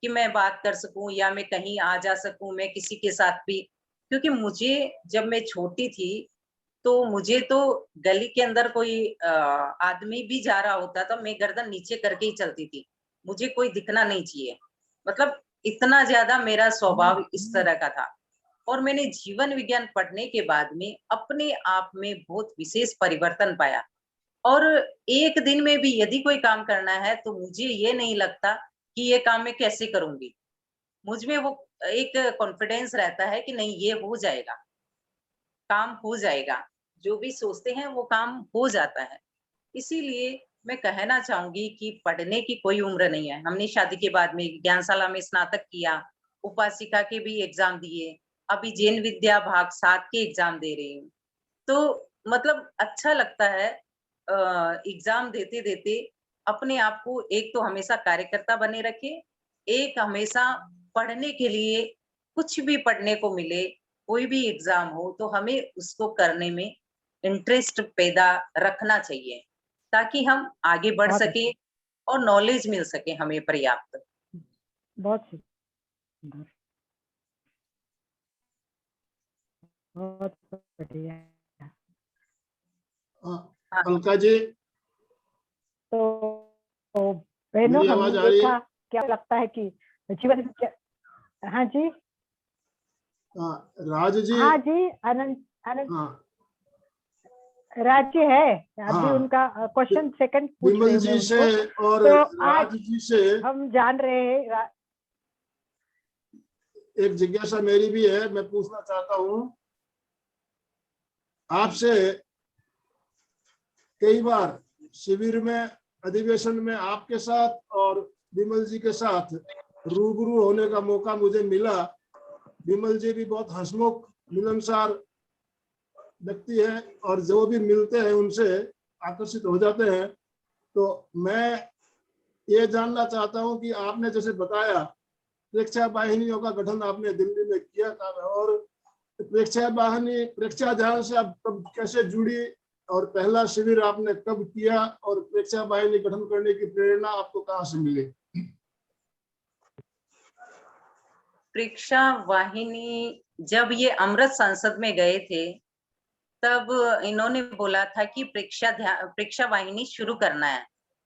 कि मैं बात कर सकूं या मैं कहीं आ जा सकूं, मैं किसी के साथ भी। क्योंकि मुझे जब मैं छोटी थी तो मुझे तो गली के अंदर कोई आदमी भी जा रहा होता तो मैं गर्दन नीचे करके ही चलती थी, मुझे कोई दिखना नहीं चाहिए। मतलब इतना ज्यादा मेरा स्वभाव इस तरह का था। और मैंने जीवन विज्ञान पढ़ने के बाद में अपने आप में बहुत विशेष परिवर्तन पाया। और एक दिन में भी यदि कोई काम करना है तो मुझे ये नहीं लगता कि ये काम मैं कैसे करूंगी, मुझ में वो एक कॉन्फिडेंस रहता है कि नहीं, ये हो जाएगा, काम हो जाएगा, जो भी सोचते हैं वो काम हो जाता है। इसीलिए मैं कहना चाहूंगी कि पढ़ने की कोई उम्र नहीं है। हमने शादी के बाद में ज्ञानशाला में स्नातक किया, उपासिका के भी एग्जाम दिए, अभी जैन विद्या भाग 7 के एग्जाम दे रही हूँ। तो मतलब अच्छा लगता है एग्जाम देते देते अपने आप को एक तो हमेशा कार्यकर्ता बने रखे, एक हमेशा पढ़ने के लिए, कुछ भी पढ़ने को मिले, कोई भी एग्जाम हो तो हमें उसको करने में इंटरेस्ट पैदा रखना चाहिए, ताकि हम आगे बढ़ बहुत सके और नॉलेज मिल सके हमें पर्याप्त। बहुत सुंदर, बहुत बढ़िया। हाँ, अलका जी, तो बहनों, मेरी हमने आवाज आ रही है? देखा, क्या लगता है कि जीवन हाँ जी, राज जी। हाँ जी, अनंत अनंत हाँ राज्य है। अभी हाँ, उनका क्वेश्चन सेकंड पूछ रही विमल हूँ मैं जी से उनको। और तो आज राज जी से हम जान रहे हैं एक जिज्ञासा मेरी भी है, मैं पूछना चाहता हूँ आपसे। कई बार शिविर में, अधिवेशन में आपके साथ और विमल जी के साथ रूबरू होने का मौका मुझे मिला। विमल जी भी बहुत हंसमुख, मिलनसार व्यक्ति है और जो भी मिलते हैं उनसे आकर्षित हो जाते हैं। तो मैं ये जानना चाहता हूं कि आपने जैसे बताया प्रेक्षा वाहिनियों का गठन आपने दिल्ली में किया था, और प्रेक्षा वाहिनी, प्रेक्षा ध्यान से आप कब कैसे जुड़ी और पहला शिविर आपने कब किया और प्रेक्षा वाहिनी गठन करने की प्रेरणा आपको कहाँ से मिली? प्रेक्षा वाहिनी जब ये अमृत संसद में गए थे तब इन्होंने बोला था कि प्रेक्षा वाहिनी शुरू करना है,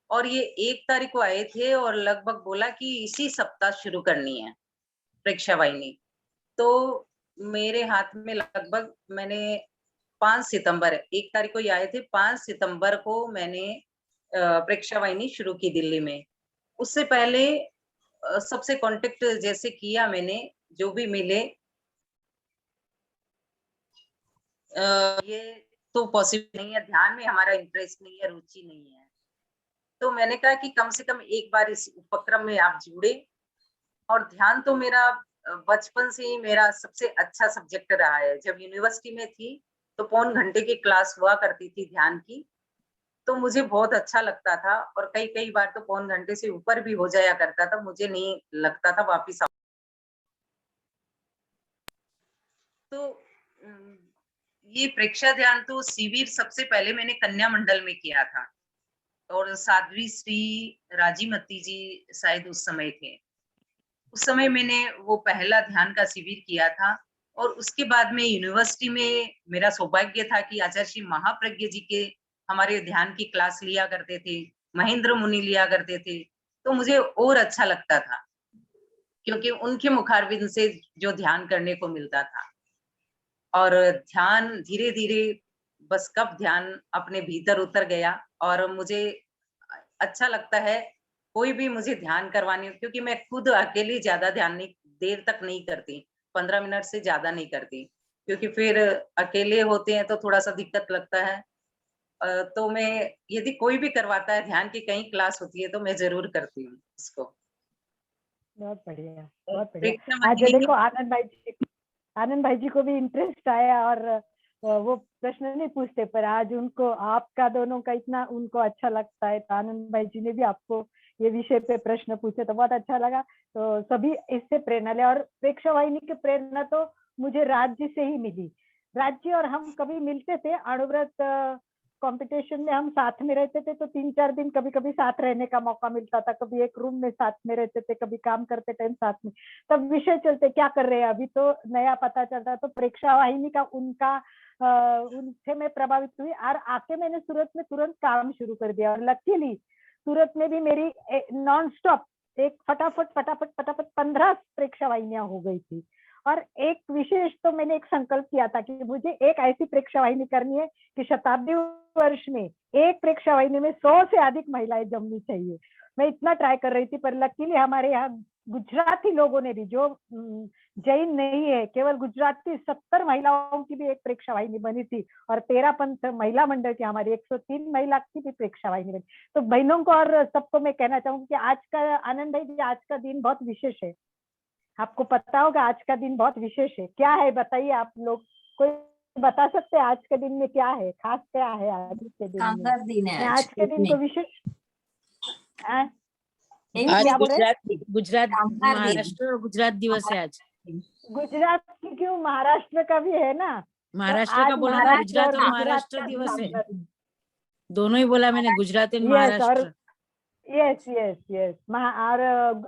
और ये 1 तारीख को आए थे और लगभग बोला कि इसी सप्ताह शुरू करनी है प्रेक्षा वाहिनी। तो मेरे हाथ में लगभग मैंने 5 सितंबर, 1 तारीख को ये आए थे, 5 सितंबर को मैंने प्रेक्षा वाहिनी शुरू की दिल्ली में। उससे पहले सबसे कांटेक्ट जैसे किया मैंने, जो भी मिले, ये तो पॉसिबल नहीं है, ध्यान में हमारा इंटरेस्ट नहीं है, रुचि नहीं है। तो मैंने कहा कि कम से कम एक बार इस उपक्रम में आप जुड़े। और ध्यान तो मेरा बचपन से ही मेरा सबसे अच्छा सब्जेक्ट रहा है। जब यूनिवर्सिटी में थी तो पौन घंटे की क्लास हुआ करती थी ध्यान की, तो मुझे बहुत अच्छा लगता था, और कई कई बार तो पौन घंटे से ऊपर भी हो जाया करता था, मुझे नहीं लगता था वापिस। तो ये प्रेक्षा ध्यान तो शिविर सबसे पहले मैंने कन्या मंडल में किया था, और साध्वी श्री राजीमती जी शायद उस समय थे। उस समय मैंने वो पहला ध्यान का शिविर किया था। और उसके बाद में यूनिवर्सिटी में मेरा सौभाग्य था कि आचार्य श्री महाप्रज्ञ जी के हमारे ध्यान की क्लास लिया करते थे, महेंद्र मुनि लिया करते थे, तो मुझे और अच्छा लगता था, क्योंकि उनके मुखारबिंद से जो ध्यान करने को मिलता था। और ध्यान धीरे-धीरे बस कब ध्यान अपने भीतर उतर गया, और मुझे अच्छा लगता है कोई भी मुझे ध्यान करवाने, क्योंकि मैं खुद अकेली ज़्यादा ध्यान नहीं देर तक नहीं करती, 15 मिनट से ज़्यादा नहीं करती, क्योंकि फिर अकेले होते हैं तो थोड़ा-सा दिक्कत लगता है। तो मैं, यदि कोई भी करवाता है ध्यान की कहीं क्लास होती है तो मैं ज़रूर करती हूँ उसको। बहुत बढ़िया, और बहुत बढ़िया। प्रेक्षा आज वाहिनी देखो की आनंद भाई जी को भी इंटरेस्ट आया, और वो प्रश्न नहीं पूछते, पर आज उनको आपका दोनों का इतना उनको अच्छा लगता है, तो आनंद भाई जी ने भी आपको ये विषय पे प्रश्न पूछे तो बहुत अच्छा लगा। तो सभी इससे प्रेरणा ले, और प्रेक्षा वाहिनी की प्रेरणा तो मुझे राज्य से ही मिली। राज्य और हम कभी मिलते थे अणुव्रत कंपटीशन में, हम साथ में रहते थे, तो 3-4 दिन कभी कभी साथ रहने का मौका मिलता था, कभी एक रूम में साथ में रहते थे, कभी काम करते टाइम साथ में, तब विषय चलते क्या कर रहे हैं अभी, तो नया पता चलता। तो प्रेक्षा वाहिनी का उनका उनसे मैं प्रभावित हुई, और आके मैंने सूरत में तुरंत काम शुरू कर दिया, और लकीली सूरत में भी मेरी नॉन स्टॉप एक फटाफट फटाफट फटाफट 15 प्रेक्षा वाहिनियां हो गई थी। और एक विशेष तो मैंने एक संकल्प किया था कि मुझे एक ऐसी प्रेक्षा वाहिनी करनी है कि शताब्दी वर्ष में एक प्रेक्षा वाहिनी में 100 से अधिक महिलाएं जमनी चाहिए। मैं इतना ट्राई कर रही थी, पर लकीली हमारे यहाँ गुजराती लोगों ने भी, जो जैन नहीं है, केवल गुजराती 70 महिलाओं की भी एक प्रेक्षा वाहिनी बनी थी, और 13 पंथ महिला मंडल की हमारी 103 महिला की भी प्रेक्षा वाहिनी बनी। तो बहनों को और सबको मैं कहना चाहूंगी कि आज का आनंद भाई जी, आज का दिन बहुत विशेष है। आपको पता होगा आज का दिन बहुत विशेष है। क्या है बताइए, आप लोग कोई बता सकते हैं आज के दिन में क्या है, खास क्या है आज के दिन में? कामगार दिन है मैं आज आज के दिन को विशेष आज क्या बोल रहे हैं? गुजरात कामगार दिन। महाराष्ट्र और गुजरात दिवस है आज। गुजरात की क्यों, महाराष्ट्र का भी है ना। महाराष्ट्र आज का बोला ना, महाराष्ट्र गुजरात और गुजरात महाराष्ट्र का दिवस है। कामगार दिन। दोनों ही बोला मैंने, गुजरात और यस, और महाराष्ट्र। यस यस यस और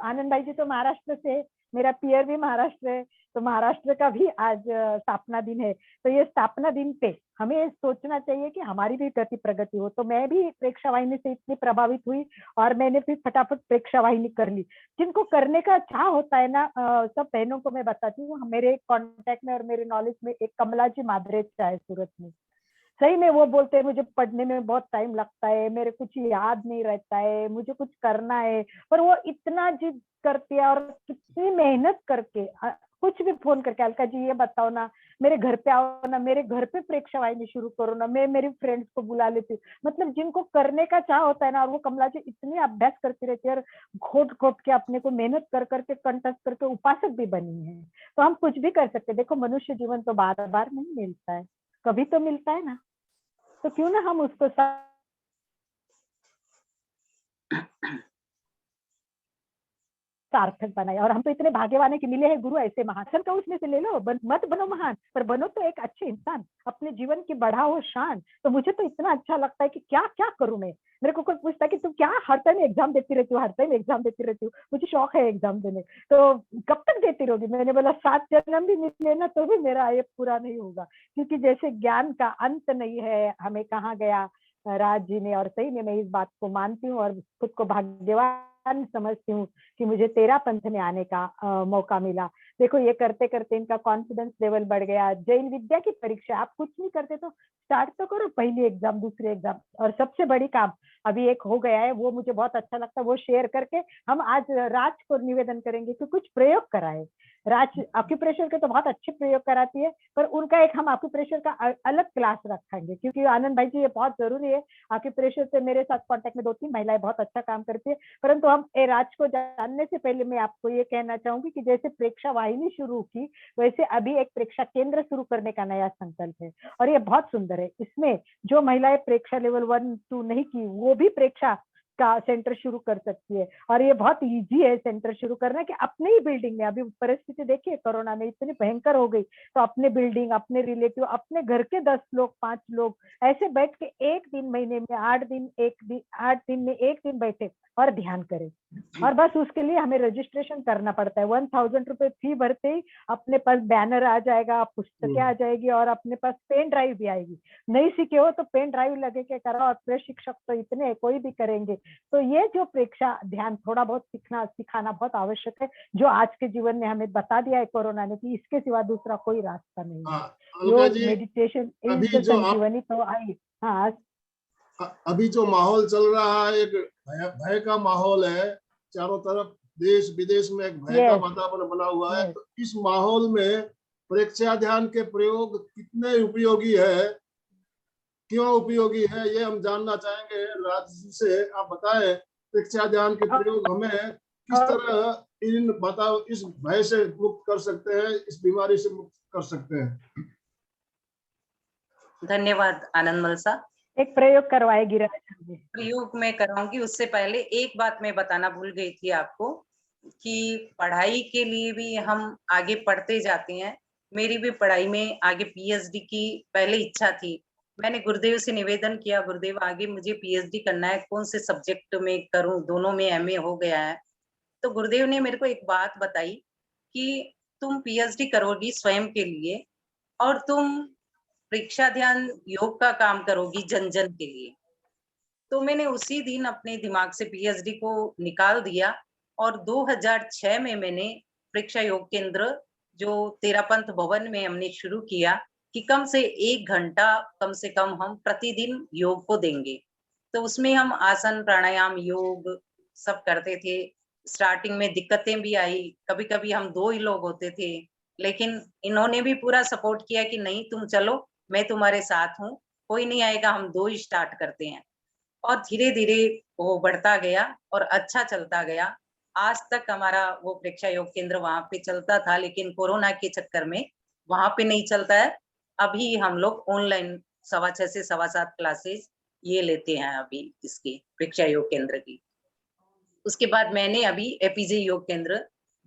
आनंद भाई जी तो महाराष्ट्र से है, मेरा पियर भी महाराष्ट्र है, तो महाराष्ट्र का भी आज स्थापना दिन है। तो ये स्थापना दिन पे हमें सोचना चाहिए कि हमारी भी गति प्रगति हो। तो मैं भी प्रेक्षा वाहिनी से इतनी प्रभावित हुई, और मैंने फिर फटाफट प्रेक्षा वाहिनी कर ली। जिनको करने का चाह होता है ना, सब बहनों को मैं बताती हूँ, मेरे कॉन्टेक्ट में और मेरे नॉलेज में एक कमला जी मादरेचा है सूरत में। सही में वो बोलते हैं मुझे पढ़ने में बहुत टाइम लगता है, मेरे कुछ याद नहीं रहता है, मुझे कुछ करना है, पर वो इतना जिद करती है, और कितनी मेहनत करके कुछ भी फोन करके, अलका जी ये बताओ ना, मेरे घर पे आओ ना, मेरे घर पे प्रेक्षा वाहिनी शुरू करो ना, मैं मेरी फ्रेंड्स को बुला लेती हूँ। मतलब जिनको करने का चाह होता है ना, और वो कमला जी इतनी अभ्यास करती रहती है, और घोट घोट के अपने को मेहनत कर करके कंटस्ट करके उपासक भी बनी है। तो हम कुछ भी कर सकते, देखो मनुष्य जीवन तो बार बार नहीं मिलता है, कभी तो मिलता है ना, तो क्यों ना हम उसको सार्थक बनाए। और हम तो इतने भाग्यवान है कि मिले हैं गुरु ऐसे महान, का उसमें से ले लो, मत बनो महान, पर बनो तो एक अच्छे इंसान, अपने जीवन की बढ़ाओ शान। तो मुझे तो इतना अच्छा लगता है कि क्या क्या करूं मैं। मेरे को कोई पूछता है कि तुम क्या हर टाइम एग्जाम देती रहती हो, हर टाइम एग्जाम देती रहती हो, मुझे शौक है एग्जाम देने, तो कब तक देती रहोगी? मैंने बोला 7 जन्म भी मिले ना तो भी मेरा ये पूरा नहीं होगा, क्योंकि जैसे ज्ञान का अंत नहीं है, हमें कहाँ गया राज जी ने। और सही में मैं इस बात को मानती हूँ, और खुद को भाग्यवान समझती हूँ कि मुझे 13 पंथ में आने का मौका मिला। देखो ये करते करते इनका कॉन्फिडेंस लेवल बढ़ गया। जैन विद्या की परीक्षा आप कुछ नहीं करते तो स्टार्ट तो करो, पहली एग्जाम, दूसरी एग्जाम, और सबसे बड़ी काम अभी एक हो गया है, वो मुझे बहुत अच्छा लगता है, वो शेयर करके हम आज राज को निवेदन करेंगे कि कुछ प्रयोग कराए। राज ऑक्यूप्रेशर के तो बहुत अच्छे प्रयोग कराती है, पर उनका एक हम ऑक्यूप्रेशर का अलग क्लास रखेंगे, क्योंकि आनंद भाई जी ये बहुत जरूरी है। ऑक्यूप्रेशर से मेरे साथ कांटेक्ट में 2-3 महिलाएं बहुत अच्छा काम करती है, परंतु हम ए राज को जानने से पहले मैं आपको ये कहना चाहूंगी कि जैसे प्रेक्षा वाहिनी शुरू की, वैसे अभी एक प्रेक्षा केंद्र शुरू करने का नया संकल्प है, और ये बहुत सुंदर है। इसमें जो महिलाएं प्रेक्षा लेवल 1-2 नहीं की, वो भी प्रेक्षा इसका सेंटर शुरू कर सकती है। और ये बहुत इजी है सेंटर शुरू करना, कि अपने ही बिल्डिंग में, अभी परिस्थिति देखिए कोरोना में इतनी भयंकर हो गई, तो अपने बिल्डिंग, अपने रिलेटिव, अपने घर के 10 लोग 5 लोग ऐसे बैठ के एक दिन महीने में 8 दिन, 8 दिन में एक दिन बैठे और ध्यान करें। और बस उसके लिए हमें रजिस्ट्रेशन करना पड़ता है। 1000 रुपए फी भरते ही अपने पास बैनर आ जाएगा, पुस्तकें आ जाएगी और अपने पास पेन ड्राइव भी आएगी। नहीं सीखे हो तो पेन ड्राइव लगे के करो, और प्रशिक्षक तो इतने कोई भी करेंगे। तो ये जो प्रेक्षा ध्यान थोड़ा बहुत सिखाना बहुत आवश्यक है, जो आज के जीवन में हमें बता दिया है कोरोना ने कि इसके सिवा दूसरा कोई रास्ता नहीं है। अलका योग जी, मेडिटेशन अभी इज द जो आप संजीवनी। तो आई, हाँ, अभी जो माहौल चल रहा है, एक भय का माहौल है चारों तरफ, देश विदेश में एक भय का Yes. वातावरण बना हुआ है। Yes. तो इस माहौल में प्रेक्षा ध्यान के प्रयोग कितने उपयोगी है, क्यों उपयोगी है, ये हम जानना चाहेंगे। राज जी से आप बताएं, प्रेक्षा ध्यान के प्रयोग हमें किस तरह इस भय से मुक्त कर सकते हैं, इस बीमारी से मुक्त कर सकते हैं। धन्यवाद आनंदमल साहब। एक प्रयोग करवाएगी राजा जी। प्रयोग मैं कराऊंगी, उससे पहले एक बात मैं बताना भूल गई थी आपको कि पढ़ाई के लिए भी हम आगे पढ़ते जाते हैं। मेरी भी पढ़ाई में आगे पीएचडी की पहले इच्छा थी। मैंने गुरुदेव से निवेदन किया, गुरुदेव आगे मुझे पीएचडी करना है, कौन से सब्जेक्ट में करूं, दोनों में एमए हो गया है। तो गुरुदेव ने मेरे को एक बात बताई कि तुम पीएचडी करोगी स्वयं के लिए, और तुम प्रेक्षा ध्यान योग का काम करोगी जन जन के लिए। तो मैंने उसी दिन अपने दिमाग से पीएचडी को निकाल दिया, और 2006 में मैंने प्रेक्षा योग केंद्र जो तेरापंथ भवन में हमने शुरू किया कि कम से 1 घंटा कम से कम हम प्रतिदिन योग को देंगे। तो उसमें हम आसन, प्राणायाम, योग सब करते थे। स्टार्टिंग में दिक्कतें भी आई, कभी कभी हम 2 ही लोग होते थे, लेकिन इन्होंने भी पूरा सपोर्ट किया कि नहीं तुम चलो, मैं तुम्हारे साथ हूँ, कोई नहीं आएगा, हम 2 ही स्टार्ट करते हैं। और धीरे धीरे वो बढ़ता गया और अच्छा चलता गया। आज तक हमारा वो प्रेक्षा योग केंद्र वहां पे चलता था, लेकिन कोरोना के चक्कर में वहां पे नहीं चलता है। अभी हम लोग ऑनलाइन 6:15 से 7:15 क्लासेस ये लेते हैं अभी इसकी प्रेक्षा योग केंद्र की। उसके बाद मैंने अभी एपीजे योग केंद्र,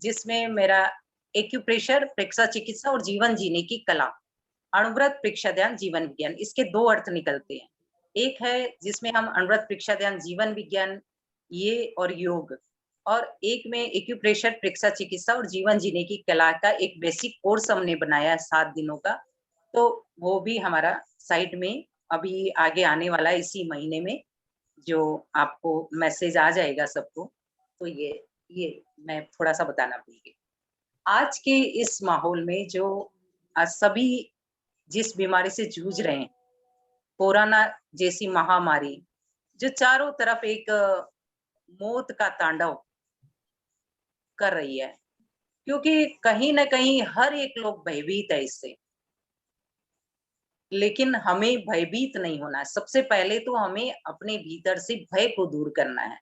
जिसमें मेरा एक्यूप्रेशर, प्रेक्षा चिकित्सा और जीवन जीने की कला, अणुव्रत, प्रेक्षा ध्यान, जीवन विज्ञान, इसके 2 अर्थ निकलते हैं। एक है जिसमें हम अणुव्रत, प्रेक्षा ध्यान, जीवन विज्ञान ये और योग, और एक में एक्यूप्रेशर, प्रेक्षा चिकित्सा और जीवन जीने की कला का एक बेसिक कोर्स हमने बनाया है 7 दिनों का। तो वो भी हमारा साइड में अभी आगे आने वाला है इसी महीने में, जो आपको मैसेज आ जाएगा सबको। तो ये मैं थोड़ा सा बताना भूल गई। आज के इस माहौल में जो सभी जिस बीमारी से जूझ रहे हैं, कोरोना जैसी महामारी जो चारों तरफ एक मौत का तांडव कर रही है, क्योंकि कहीं ना कहीं हर एक लोग भयभीत है इससे। लेकिन हमें भयभीत नहीं होना है। सबसे पहले तो हमें अपने भीतर से भय को दूर करना है।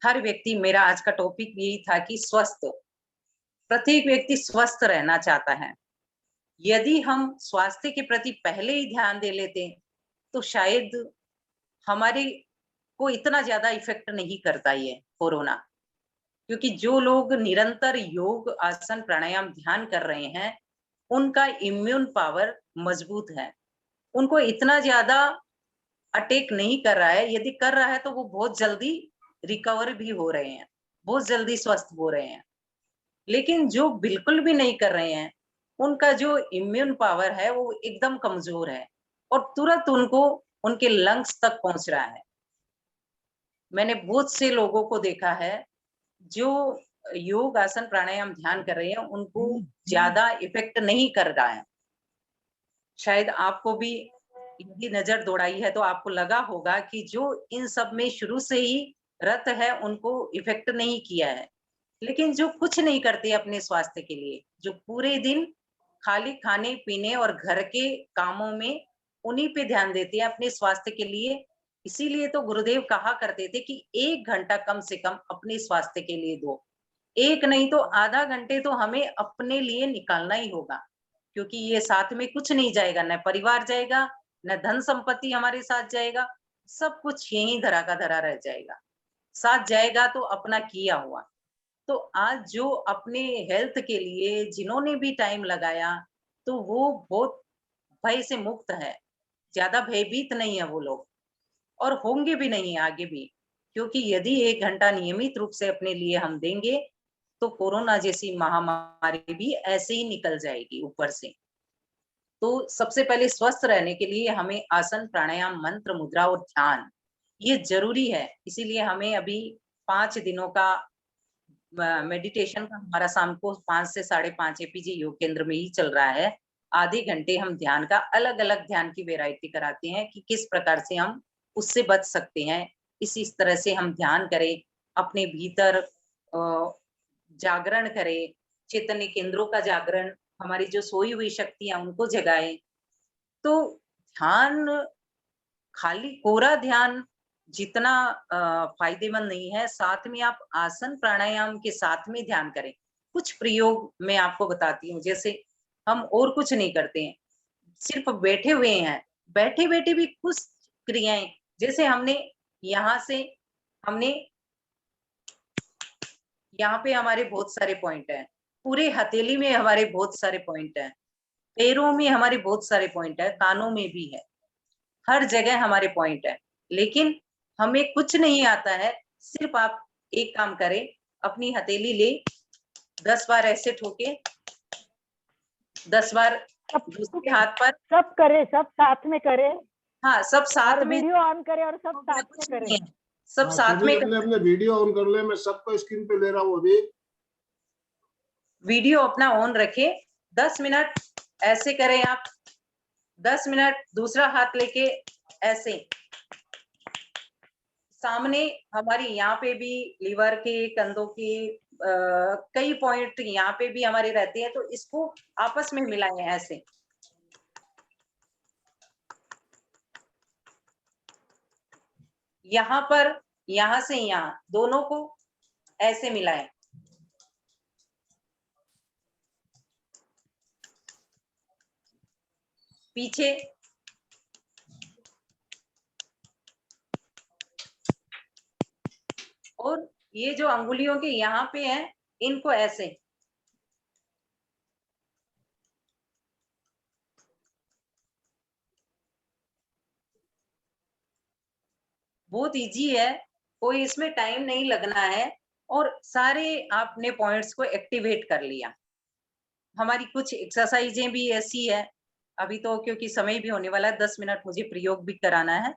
हर व्यक्ति, मेरा आज का टॉपिक यही था कि स्वस्थ, प्रत्येक व्यक्ति स्वस्थ रहना चाहता है। यदि हम स्वास्थ्य के प्रति पहले ही ध्यान दे लेते तो शायद हमारे को इतना ज्यादा इफेक्ट नहीं करता ये कोरोना, क्योंकि जो लोग निरंतर योग, आसन, प्राणायाम, ध्यान कर रहे हैं उनका इम्यून पावर मजबूत है, उनको इतना ज्यादा अटैक नहीं कर रहा है। यदि कर रहा है तो वो बहुत जल्दी रिकवर भी हो रहे हैं, बहुत जल्दी स्वस्थ हो रहे हैं। लेकिन जो बिल्कुल भी नहीं कर रहे हैं उनका जो इम्यून पावर है वो एकदम कमजोर है, और तुरंत उनको उनके लंग्स तक पहुंच रहा है। मैंने बहुत से लोगों को देखा है जो योग, आसन, प्राणायाम, ध्यान कर रहे हैं, उनको ज्यादा इफेक्ट नहीं कर रहा है। शायद आपको भी यदि नजर दौड़ाई है तो आपको लगा होगा कि जो इन सब में शुरू से ही रत है उनको इफेक्ट नहीं किया है। लेकिन जो कुछ नहीं करते अपने स्वास्थ्य के लिए, जो पूरे दिन खाली खाने पीने और घर के कामों में उन्हीं पे ध्यान देते हैं अपने स्वास्थ्य के लिए। इसीलिए तो गुरुदेव कहा करते थे कि 1 घंटा कम से कम अपने स्वास्थ्य के लिए दो। 1 नहीं तो आधा घंटे तो हमें अपने लिए निकालना ही होगा, क्योंकि ये साथ में कुछ नहीं जाएगा, न परिवार जाएगा, न धन संपत्ति हमारे साथ जाएगा, सब कुछ यहीं धरा का धरा रह जाएगा। साथ जाएगा तो अपना किया हुआ। तो आज जो अपने हेल्थ के लिए जिन्होंने भी टाइम लगाया, तो वो बहुत भय से मुक्त है, ज्यादा भयभीत नहीं है वो लोग, और होंगे भी नहीं आगे भी, क्योंकि यदि 1 घंटा नियमित रूप से अपने लिए हम देंगे तो कोरोना जैसी महामारी भी ऐसे ही निकल जाएगी ऊपर से। तो सबसे पहले स्वस्थ रहने के लिए हमें आसन, प्राणायाम, मंत्र, मुद्रा और ध्यान ये जरूरी है। इसीलिए हमें अभी 5 दिनों का मेडिटेशन का हमारा शाम को 5 से 5:30 एपीजे योग केंद्र में ही चल रहा है। आधे घंटे हम ध्यान का अलग-अलग ध्यान की वैरायटी कराते हैं कि किस प्रकार से हम उससे बच सकते हैं। इस तरह से हम ध्यान करें, अपने भीतर जागरण करें, चैतन्य केंद्रों का जागरण, हमारी जो सोई हुई शक्तियां उनको जगाएं। तो ध्यान, खाली कोरा ध्यान जितना फायदेमंद नहीं है, साथ में आप आसन प्राणायाम के साथ में ध्यान करें। कुछ प्रयोग मैं आपको बताती हूँ, जैसे हम और कुछ नहीं करते हैं, सिर्फ बैठे हुए हैं, बैठे बैठे भी कुछ क्रियाएं, जैसे हमने यहाँ से हमने यहाँ पे हमारे बहुत सारे पॉइंट हैं, पूरे हथेली में हमारे बहुत सारे पॉइंट हैं, पैरों में हमारे बहुत सारे पॉइंट है, कानों में भी है, हर जगह हमारे पॉइंट है, लेकिन हमें कुछ नहीं आता है। सिर्फ आप एक काम करें, अपनी हथेली ले 10 बार ऐसे ठोके, 10 बार दूसरे हाथ पर, सब करे, सब साथ में करे, हाँ सब साथ और में, वीडियो ऑन करे और सब साथ में कुछ करे। नहीं है, सब हाँ, साथ सभी में अपने अपने वीडियो ऑन कर ले, मैं सबको स्क्रीन पे ले रहा हूँ अभी। वीडियो अपना ऑन रखे, 10 मिनट ऐसे करें आप, 10 मिनट दूसरा हाथ लेके ऐसे, सामने हमारी यहाँ पे भी लीवर के, कंधों के कई पॉइंट यहाँ पे भी हमारे रहते हैं, तो इसको आपस में मिलाएं ऐसे, यहाँ पर, यहाँ से यहाँ, दोनों को ऐसे मिलाएं, पीछे, और ये जो अंगुलियों के यहाँ पे हैं, इनको ऐसे, बहुत इजी है, कोई इसमें टाइम नहीं लगना है, और सारे आपने पॉइंट्स को एक्टिवेट कर लिया। हमारी कुछ एक्सरसाइजें भी ऐसी है, अभी तो क्योंकि समय भी होने वाला है, 10 मिनट मुझे प्रयोग भी कराना है,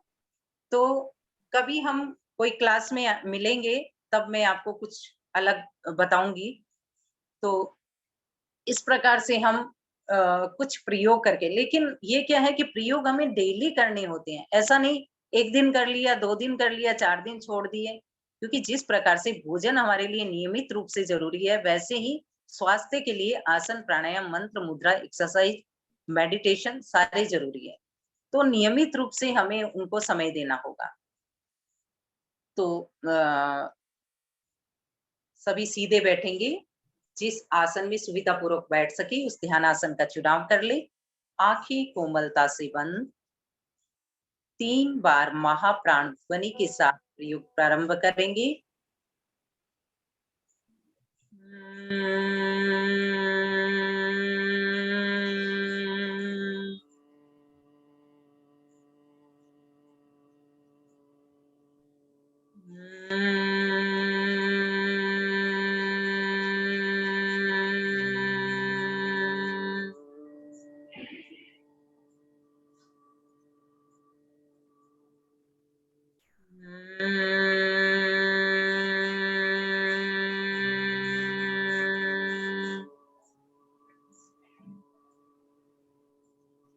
तो कभी हम कोई क्लास में मिलेंगे तब मैं आपको कुछ अलग बताऊंगी। तो इस प्रकार से हम कुछ प्रयोग करके, लेकिन ये क्या है कि प्रयोग हमें डेली करने होते हैं, ऐसा नहीं 1 दिन कर लिया, 2 दिन कर लिया, 4 दिन छोड़ दिए, क्योंकि जिस प्रकार से भोजन हमारे लिए नियमित रूप से जरूरी है, वैसे ही स्वास्थ्य के लिए आसन, प्राणायाम, मंत्र, मुद्रा, एक्सरसाइज, मेडिटेशन सारे जरूरी है। तो नियमित रूप से हमें उनको समय देना होगा। तो सभी सीधे बैठेंगे, जिस आसन में सुविधा पूर्वक बैठ सके उस ध्यान आसन का चुनाव कर ले। आंखें कोमलता से बंद, 3 बार महाप्राण ध्वनि के साथ प्रयोग प्रारंभ करेंगे।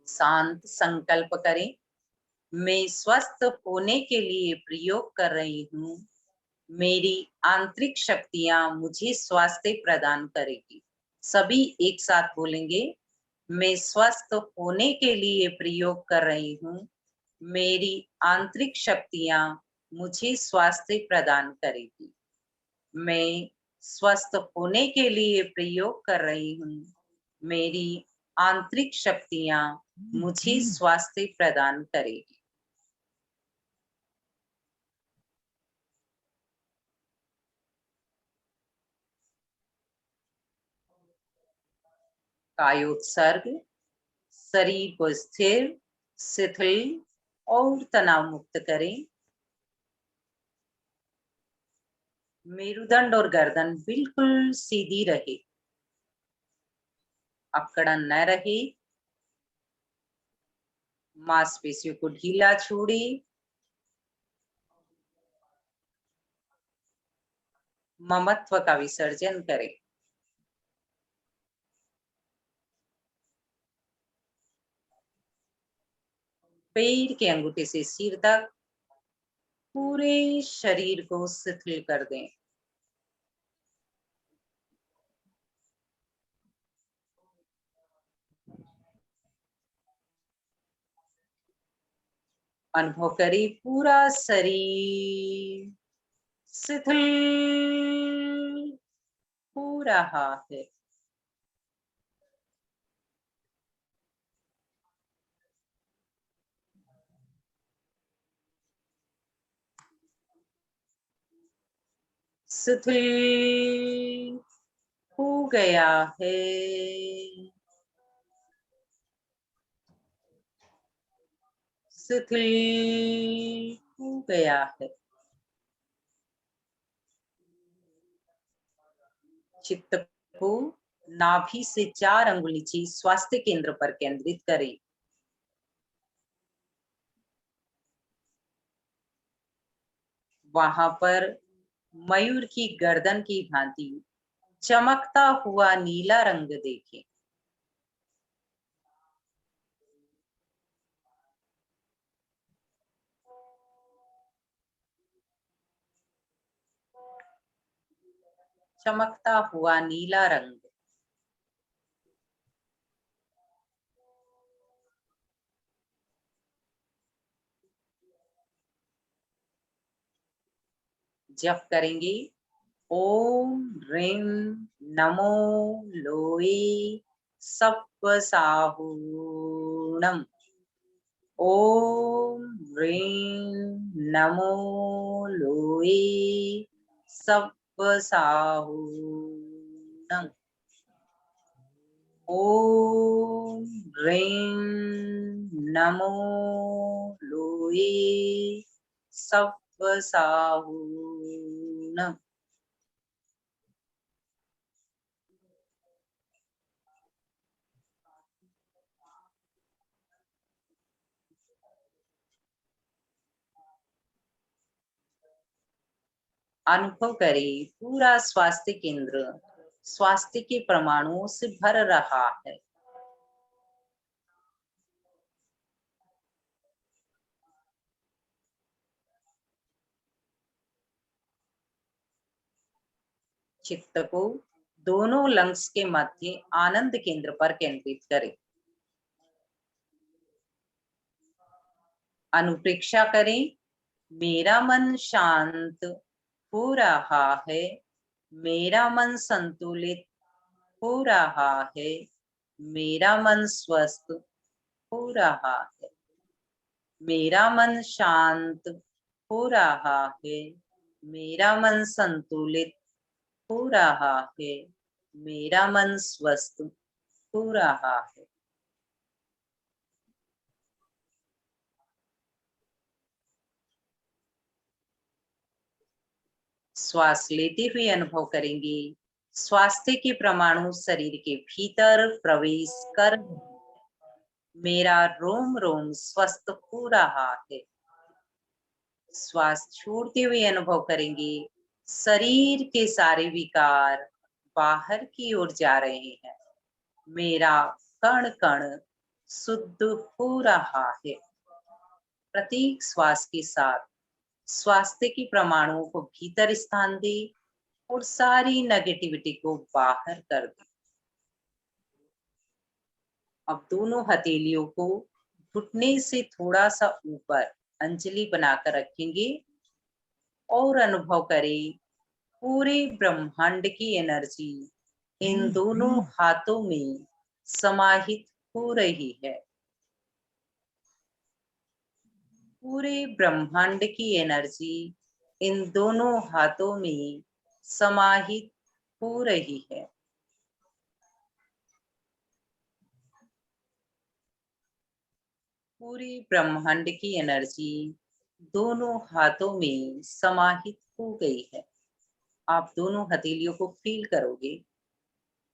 शांत संकल्प करें, मैं स्वस्थ होने के लिए प्रयोग कर रही हूँ, मेरी आंतरिक शक्तियां मुझे स्वास्थ्य प्रदान करेगी। सभी एक साथ बोलेंगे, मैं स्वस्थ होने के लिए प्रयोग कर रही हूँ, मेरी आंतरिक शक्तियां मुझे स्वास्थ्य प्रदान करेगी। मैं स्वस्थ होने के लिए प्रयोग कर रही हूँ, मेरी आंतरिक शक्तियां मुझे स्वास्थ्य प्रदान करेगी। कायोत्सर्ग, शरीर को स्थिर, शिथिल और तनाव मुक्त करें। मेरुदंड और गर्दन बिल्कुल सीधी रहे, अकड़न न रहे। मांसपेशियों को ढीला छोड़े। ममत्व का विसर्जन करें। पैर के अंगूठे से सिर तक पूरे शरीर को शिथिल कर दें। अनुभव करें पूरा शरीर शिथिल हो रहा है। शिथिल हो गया है। शिथिल हो गया है। चित्त को नाभि से 4 अंगुल नीचे स्वास्थ्य केंद्र पर केंद्रित करें। वहां पर मयूर की गर्दन की भांति चमकता हुआ नीला रंग देखें। चमकता हुआ नीला रंग। जप करेंगे ओम ह्रीं नमो लोए सप्पसाहूणम्। ओम ह्रीं नमो लोए सप्पसाहूणम्। ओम ह्रीं नमो लोए सप्पसाहूणम्। अनुभव करें पूरा स्वास्थ्य केंद्र स्वास्थ्य के परमाणुओं से भर रहा है। चित्त को दोनों लंग्स के मध्य आनंद केंद्र पर केंद्रित करें। अनुप्रेक्षा करें मेरा मन शांत हो रहा है। मेरा मन संतुलित हो रहा है। मेरा मन स्वस्थ हो रहा है। मेरा मन शांत हो रहा है। मेरा मन संतुलित हो रहा है। मेरा मन स्वस्थ हो रहा है। श्वास लेते हुए अनुभव करेंगे स्वास्थ्य के परमाणु शरीर के भीतर प्रवेश कर मेरा रोम रोम स्वस्थ हो रहा है। श्वास छोड़ते हुए अनुभव करेंगे शरीर के सारे विकार बाहर की ओर जा रहे हैं। मेरा कण कण शुद्ध हो रहा है। प्रत्येक श्वास के साथ स्वास्थ्य की परमाणुओं को भीतर स्थान दे और सारी नेगेटिविटी को बाहर कर दे। अब दोनों हथेलियों को घुटने से थोड़ा सा ऊपर अंजलि बनाकर रखेंगे और अनुभव करें पूरे ब्रह्मांड की एनर्जी इन दोनों हाथों में समाहित हो रही है। पूरे ब्रह्मांड की एनर्जी इन दोनों हाथों में समाहित हो रही है। पूरी ब्रह्मांड की एनर्जी दोनों हाथों में समाहित हो गई है। आप दोनों हथेलियों को फील करोगे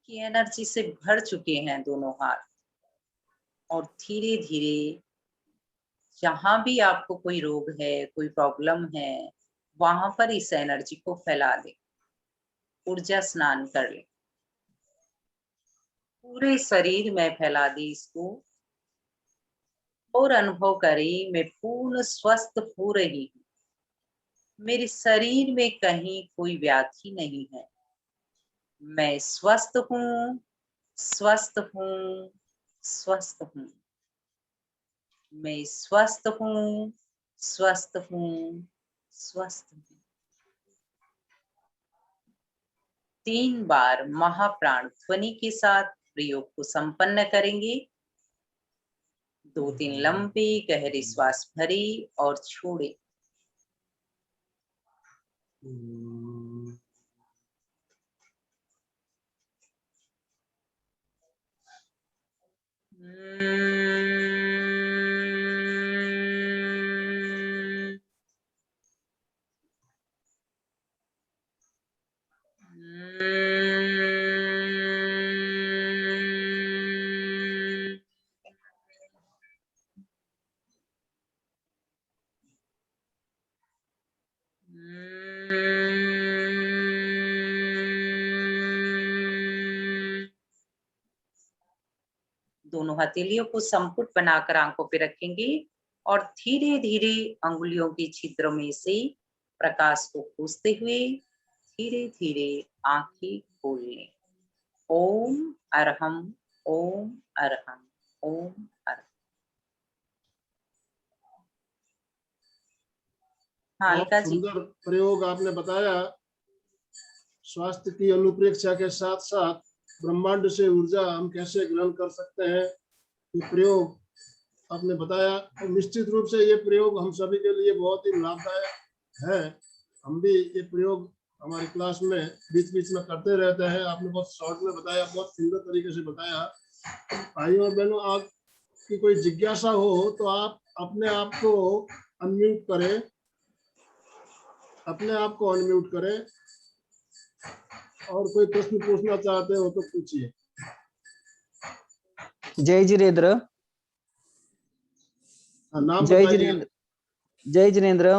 कि एनर्जी से भर चुके हैं दोनों हाथ, और धीरे धीरे जहां भी आपको कोई रोग है, कोई प्रॉब्लम है, वहां पर इस एनर्जी को फैला दे, ऊर्जा स्नान कर ले। पूरे शरीर में फैला दी इसको, और अनुभव करें मैं पूर्ण स्वस्थ हो रही हूँ। मेरे शरीर में कहीं कोई व्याधि नहीं है। मैं स्वस्थ हूँ, स्वस्थ हूँ, स्वस्थ हूँ। मैं स्वस्थ हूँ, स्वस्थ हूँ, स्वस्थ हूँ। 3 बार महाप्राण ध्वनि के साथ प्रयोग को संपन्न करेंगे। 2-3 लंबे गहरे श्वास भरे और छोड़े। दोनों हथेलियों को संपुट बनाकर आंखों पे रखेंगे और धीरे धीरे अंगुलियों के छिद्रों में से प्रकाश को खोजते हुए धीरे धीरे आंखें खोल लें। ओम अरहम, ओम अरहम, ओम अरहम। हाँ बहुत अलका जी। सुंदर प्रयोग आपने बताया। स्वास्थ्य की अनुप्रेक्षा के साथ साथ ब्रह्मांड से ऊर्जा हम कैसे ग्रहण कर सकते हैं, ये प्रयोग आपने बताया। और निश्चित रूप से ये प्रयोग हम सभी के लिए बहुत ही लाभदायक है। हम भी ये प्रयोग हमारी क्लास में बीच बीच में करते रहते हैं। आपने बहुत शॉर्ट में बताया, बहुत सुंदर तरीके से बताया। भाइयों और बहनों, आपकी कोई जिज्ञासा हो तो आप अपने आप को अनम्यूट करें, अपने आप को अनम्यूट करें, और कोई प्रश्न पूछना चाहते हो तो पूछिए। जय जिनेन्द्र। नाम जय बताइए। जिनेन्द्र। जय जिनेन्द्र।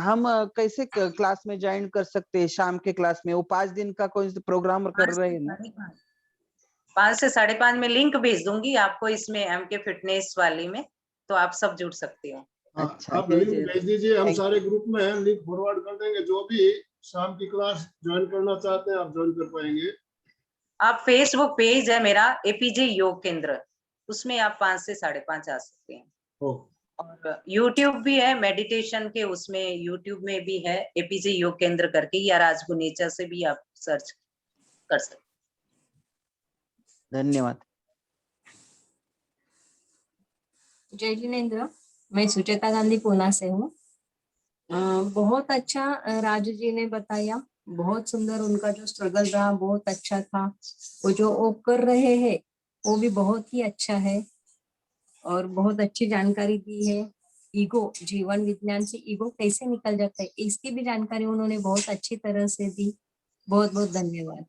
हम कैसे क्लास में ज्वाइन कर सकते हैं? शाम के क्लास में वो 5 दिन का कोई प्रोग्राम कर रहे हैं ना? 5 से 5:30 में लिंक भेज दूंगी आपको, इसमें MK फिटनेस वाली में, तो आप सब जुड़ सकते हो। अच्छा, आप जय लिंक जिनेन्द्र। भेज दीजिए, हम Thank you. सारे ग्रुप में लिंक फॉरवर्ड कर देंगे। जो भी शाम की क्लास ज्वाइन करना चाहते हैं आप ज्वाइन कर पाएंगे। आप फेसबुक पेज है मेरा APJ योग केंद्र, उसमें आप 5 से 5:30 आ सकते हैं। और यूट्यूब भी है मेडिटेशन के, उसमें यूट्यूब में भी है APJ योग केंद्र करके, या राजगुरु नेचर से भी आप सर्च कर सकते। धन्यवाद। जय जिनेन्द्र। मैं सुचेता गांधी पूना से हूँ। बहुत अच्छा राजू जी ने बताया, बहुत सुंदर। उनका जो स्ट्रगल रहा बहुत अच्छा था। वो जो वो कर रहे हैं वो भी बहुत ही अच्छा है, और बहुत अच्छी जानकारी दी है। ईगो, जीवन विज्ञान से ईगो कैसे निकल जाता है, इसकी भी जानकारी उन्होंने बहुत अच्छी तरह से दी। बहुत बहुत धन्यवाद।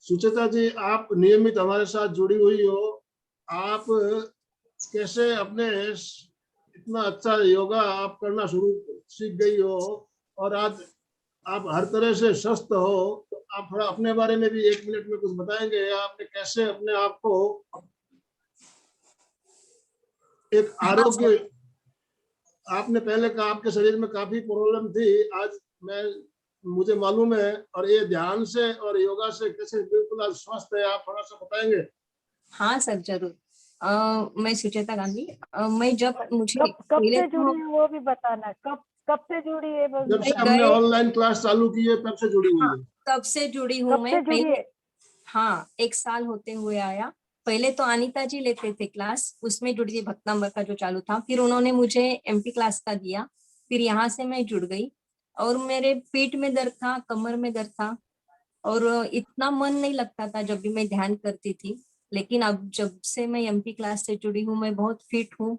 सुचेता जी, आप नियमित हमारे साथ जुड़ी हुई हो। आप कैसे अपने इतना अच्छा योगा आप करना सीख गई हो, और आज आप हर तरह से स्वस्थ हो। तो आप थोड़ा अपने बारे में भी 1 मिनट में कुछ बताएंगे? आपने कैसे अपने आप को एक आरोग्य, आपने पहले कहा आपके शरीर में काफी प्रॉब्लम थी, आज मुझे मालूम है, और ये ध्यान से और योगा से कैसे बिल्कुल आज स्वस्थ है, आप थोड़ा सा बताएंगे? हाँ सर, जरूर। मैं सुचेता गांधी। मैं जब मुझे कब से जुड़ी है वो भी बताना। कब से जुड़ी है वो भी जब से बताना। हमने ऑनलाइन क्लास चालू की है तब से जुड़ी हुई हाँ, है? तब से जुड़ी हूँ कब मैं। से जुड़ी है? हाँ, 1 साल होते हुए आया। पहले तो अनीता जी लेते थे क्लास, उसमें जुड़ी थी, भक्त नंबर का जो चालू था। फिर उन्होंने मुझे MP क्लास का दिया, फिर यहाँ से मैं जुड़ गई। और मेरे पीठ में दर्द था, कमर में दर्द था, और इतना मन नहीं लगता था जब भी मैं ध्यान करती थी। लेकिन अब जब से मैं एमपी क्लास से जुड़ी हूँ मैं बहुत फिट हूँ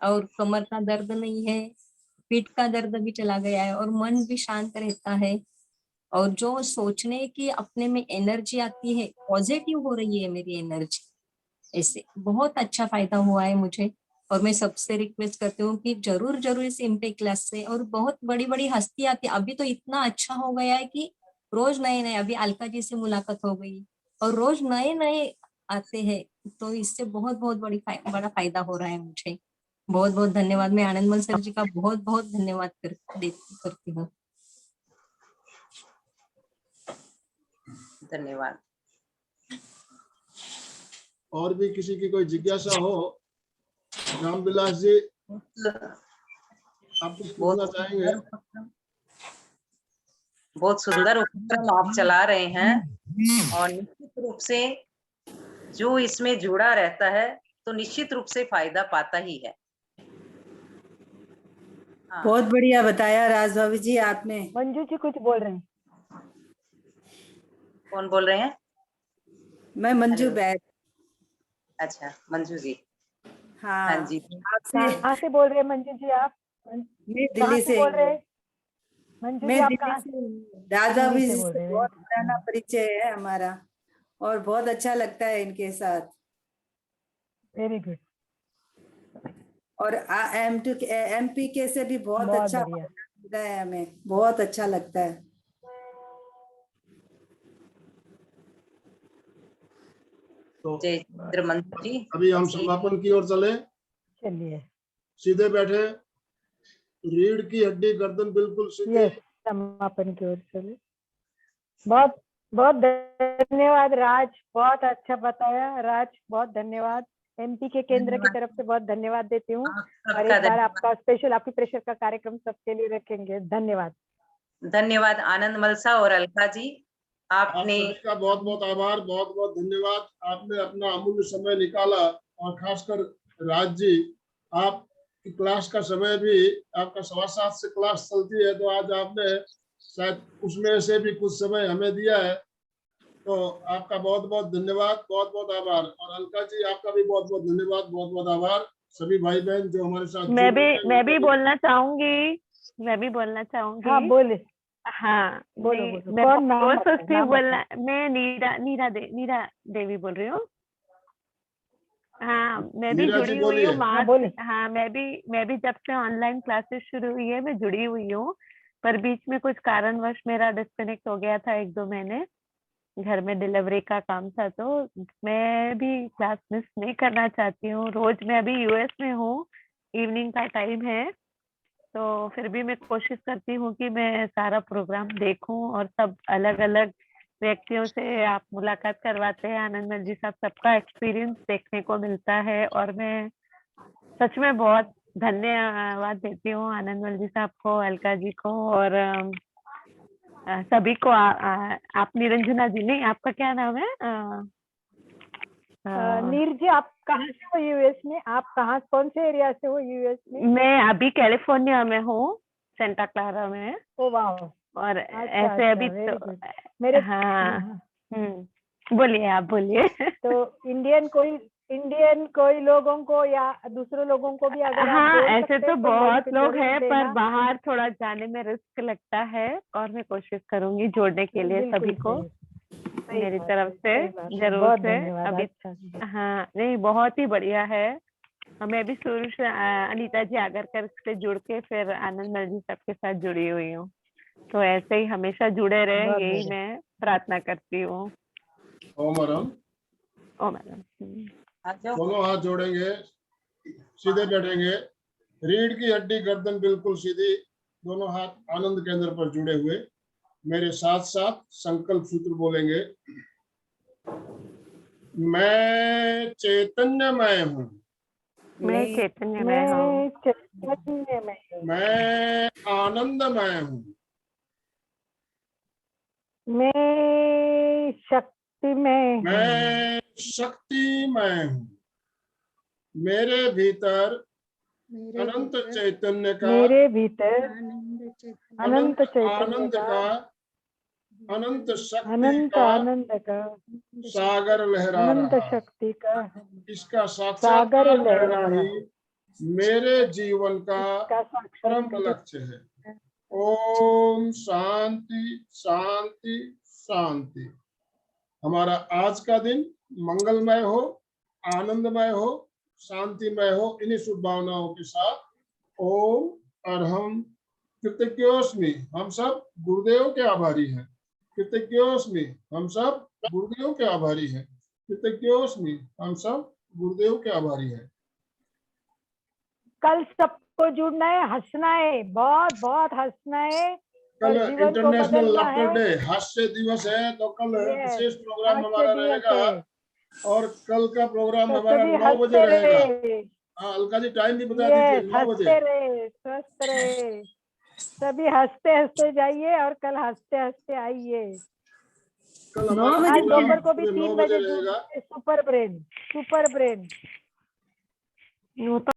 और कमर का दर्द नहीं है, पीठ का दर्द भी चला गया है और मन भी शांत रहता है। और जो सोचने की अपने में एनर्जी आती है, पॉजिटिव हो रही है मेरी एनर्जी, ऐसे बहुत अच्छा फायदा हुआ है मुझे। और मैं सबसे रिक्वेस्ट करती हूँ कि जरूर जरूर इस इम्पैक्ट क्लास से, और बहुत बड़ी बड़ी हस्ती आती है, अभी तो इतना अच्छा हो गया है कि रोज नए नए, अभी अलका जी से मुलाकात हो गई और रोज नए नए आते हैं, तो इससे बहुत बहुत बड़ा फायदा हो रहा है मुझे। बहुत बहुत धन्यवाद। मैं आनंदमल सर जी का बहुत बहुत धन्यवाद करती हूँ। धन्यवाद। और भी किसी की कोई जिज्ञासा हो? रामविलास जी, आप कुछ पूछना चाहेंगे? बहुत सुंदर उपक्रम आप चला रहे हैं और निश्चित रूप से जो इसमें जुड़ा रहता है तो निश्चित रूप से फायदा पाता ही है। हाँ। बहुत बढ़िया बताया राज भाभी जी आपने। मंजू जी कुछ बोल रहे हैं। कौन बोल रहे हैं? मैं मंजू अरे, बैद। अच्छा, मंजू जी। हाँ हाँ जी। आपसे, कहाँ से बोल रहे हैं मंजू जी आप? मैं कहाँ दिल्ली से से बोल रहे हैं मंजू जी? मैं आप दिल्ली कहाँ? से राज दिल्ली भाभी से जी बोल से रहे बहुत पुराना हैं। परिचय है हमारा और बहुत अच्छा लगता है इनके साथ। वेरी गुड, और एमपी के से भी बहुत बहुत अच्छा बढ़िया। मिलता है, हमें बहुत अच्छा लगता है। तो जय चंद्र मंजू जी। अभी हम ऐसे ही समापन की ओर चले। चलिए, सीधे बैठे, रीढ़ की हड्डी गर्दन बिल्कुल सीधी। यस, समापन की ओर चले। बहुत बहुत धन्यवाद राज, बहुत अच्छा बताया राज, बहुत धन्यवाद। एमपी के केंद्र की तरफ से बहुत धन्यवाद देती हूँ। आप और सबका एक बार आपका स्पेशल आपकी प्रेशर का कार्यक्रम सबके लिए रखेंगे। धन्यवाद। धन्यवाद आनंद मलसा और अलका जी। आप आपने सभी का बहुत बहुत आभार, बहुत बहुत धन्यवाद। आपने अपना अमूल्य समय निकाला और खासकर राज जी, आपकी क्लास का समय भी आपका 7:15 से क्लास चलती है, तो आज आपने शायद उसमें से भी कुछ समय हमें दिया है, तो आपका बहुत बहुत धन्यवाद, बहुत बहुत आभार। और अलका जी, आपका भी बहुत बहुत धन्यवाद, बहुत बहुत आभार। सभी भाई बहन जो हमारे साथ जुड़ रहे हैं, मैं उनका भी भी बोलना चाहूंगी। मैं भी बोलना चाहूंगी। हाँ बोले, हाँ, बोलो नहीं, बोलो। मैं कौन? नाम बहुत बताओ, सोचती नाम बोलना। मैं नीरा देवी बोल रही हूँ। हाँ, मैं भी नीरा जी जुड़ी हुई बोलिए। हूँ हाँ मार्च। बोले। हाँ, मैं भी जब से ऑनलाइन क्लासेस शुरू हुई है मैं जुड़ी हुई हूँ। पर बीच में कुछ कारणवश मेरा डिस्कनेक्ट हो गया था 1-2 महीने। घर में डिलीवरी का काम था, तो मैं भी क्लास मिस नहीं करना चाहती हूँ। रोज मैं अभी यूएस में हूँ, इवनिंग का टाइम है, तो फिर भी मैं कोशिश करती हूँ कि मैं सारा प्रोग्राम देखूं। और सब अलग अलग व्यक्तियों से आप मुलाकात करवाते हैं आनंदमल जी साहब, सबका एक्सपीरियंस देखने को मिलता है। और मैं सच में बहुत धन्यवाद देती हूँ आनंदमल जी साहब को, अलका जी को, और सभी को। आप निरंजना जी, नहीं, आपका क्या नाम है? नीर जी, आप कहाँ से हो यूएस में? आप कहाँ, कौन से एरिया से हो यूएस में? मैं अभी कैलिफोर्निया में हूँ, सेंटा क्लारा में। ओ वाह, और अच्छा ऐसे अभी अच्छा, वेरी तो गुड। मेरे हाँ। बोलिए, आप बोलिए। तो इंडियन कोई लोगों को या दूसरे लोगों को भी अगर आप हाँ, जोड़ ऐसे सकते तो हैं तो बहुत लिंक लोग जरूर हैं, पर देना। बाहर थोड़ा जाने में रिस्क लगता है, और मैं कोशिश करूंगी जोड़ने के लिए बिल्कुल सभी को सही मेरी बात तरफ है, से, सही बात है। जरूर बहुत से। धन्यवाद। अभी अच्छा, हाँ, नहीं, बहुत ही बढ़िया है। मैं भी शुरू से अनीता जी आगरकर से जुड़ के फिर आनंदमल जी सबके साथ जुड़ी हुई हूँ, तो ऐसे ही हमेशा जुड़े रहे, बहुत यही बढ़िया। मैं प्रार्थना करती हूँ। ओम आराम। ओ मैडम। दोनों हाथ जोड़ेंगे, सीधे बैठेंगे, रीढ़ की हड्डी गर्दन बिल्कुल सीधी, दोनों हाथ आनंद केंद्र पर जुड़े हुए। मेरे साथ साथ संकल्प सूत्र बोलेंगे। मैं चैतन्यमय हूँ। मैं चैतन्यमय हूँ। मैं चैतन्यमय हूँ। मैं आनंदमय हूँ। मैं शक्तिमय हूँ। मैं शक्तिमय हूँ। मेरे भीतर अनंत चैतन्य का, मेरे भीतर अनंत अनंत चैतन्य आनंद का का अनंत शक्ति अनंत का आनंद का, सागर लहरा अनंत रहा है। शक्ति का इसका सागर साक्षात्कार लहरा करना रहा ही मेरे जीवन का इसका परम साक्षात्कार लक्ष्य है। ओम शांति शांति शांति। हमारा आज का दिन मंगलमय हो, आनंदमय हो, शांतिमय हो। इन्हीं शुभ भावनाओं के साथ ओम अरहम कृतज्ञोस्मि। हम सब गुरुदेव के आभारी हैं। कृतज्ञोस्मि। हम सब गुरुदेव के आभारी हैं। कृतज्ञोस्मि। हम सब गुरुदेव के आभारी हैं। कल सबको जुड़ना है, हंसना है, बहुत बहुत हंसना है। कल और जीवन को इंटरनेशनल बदलना लाफ्टर है। डे, हास्य दिवस है, तो कल Yes, विशेष प्रोग्राम हास्य हमारा दिवस रहेगा। है। और कल का प्रोग्राम तो हमारा सभी 9 बजे हंसते रहेगा। रहे। हाँ, अलका जी टाइम भी बता दीजिए। Yes, 9 बजे हंसते रहे, स्वस्थ रहे। सभी हंसते हंसते जाइए और कल हंसते हंसते आइए। कल 9 हमारा बजे आज प्रोग्राम दोपहर को भी सुबह 9 3 बजे बजे रहेगा। Super brain.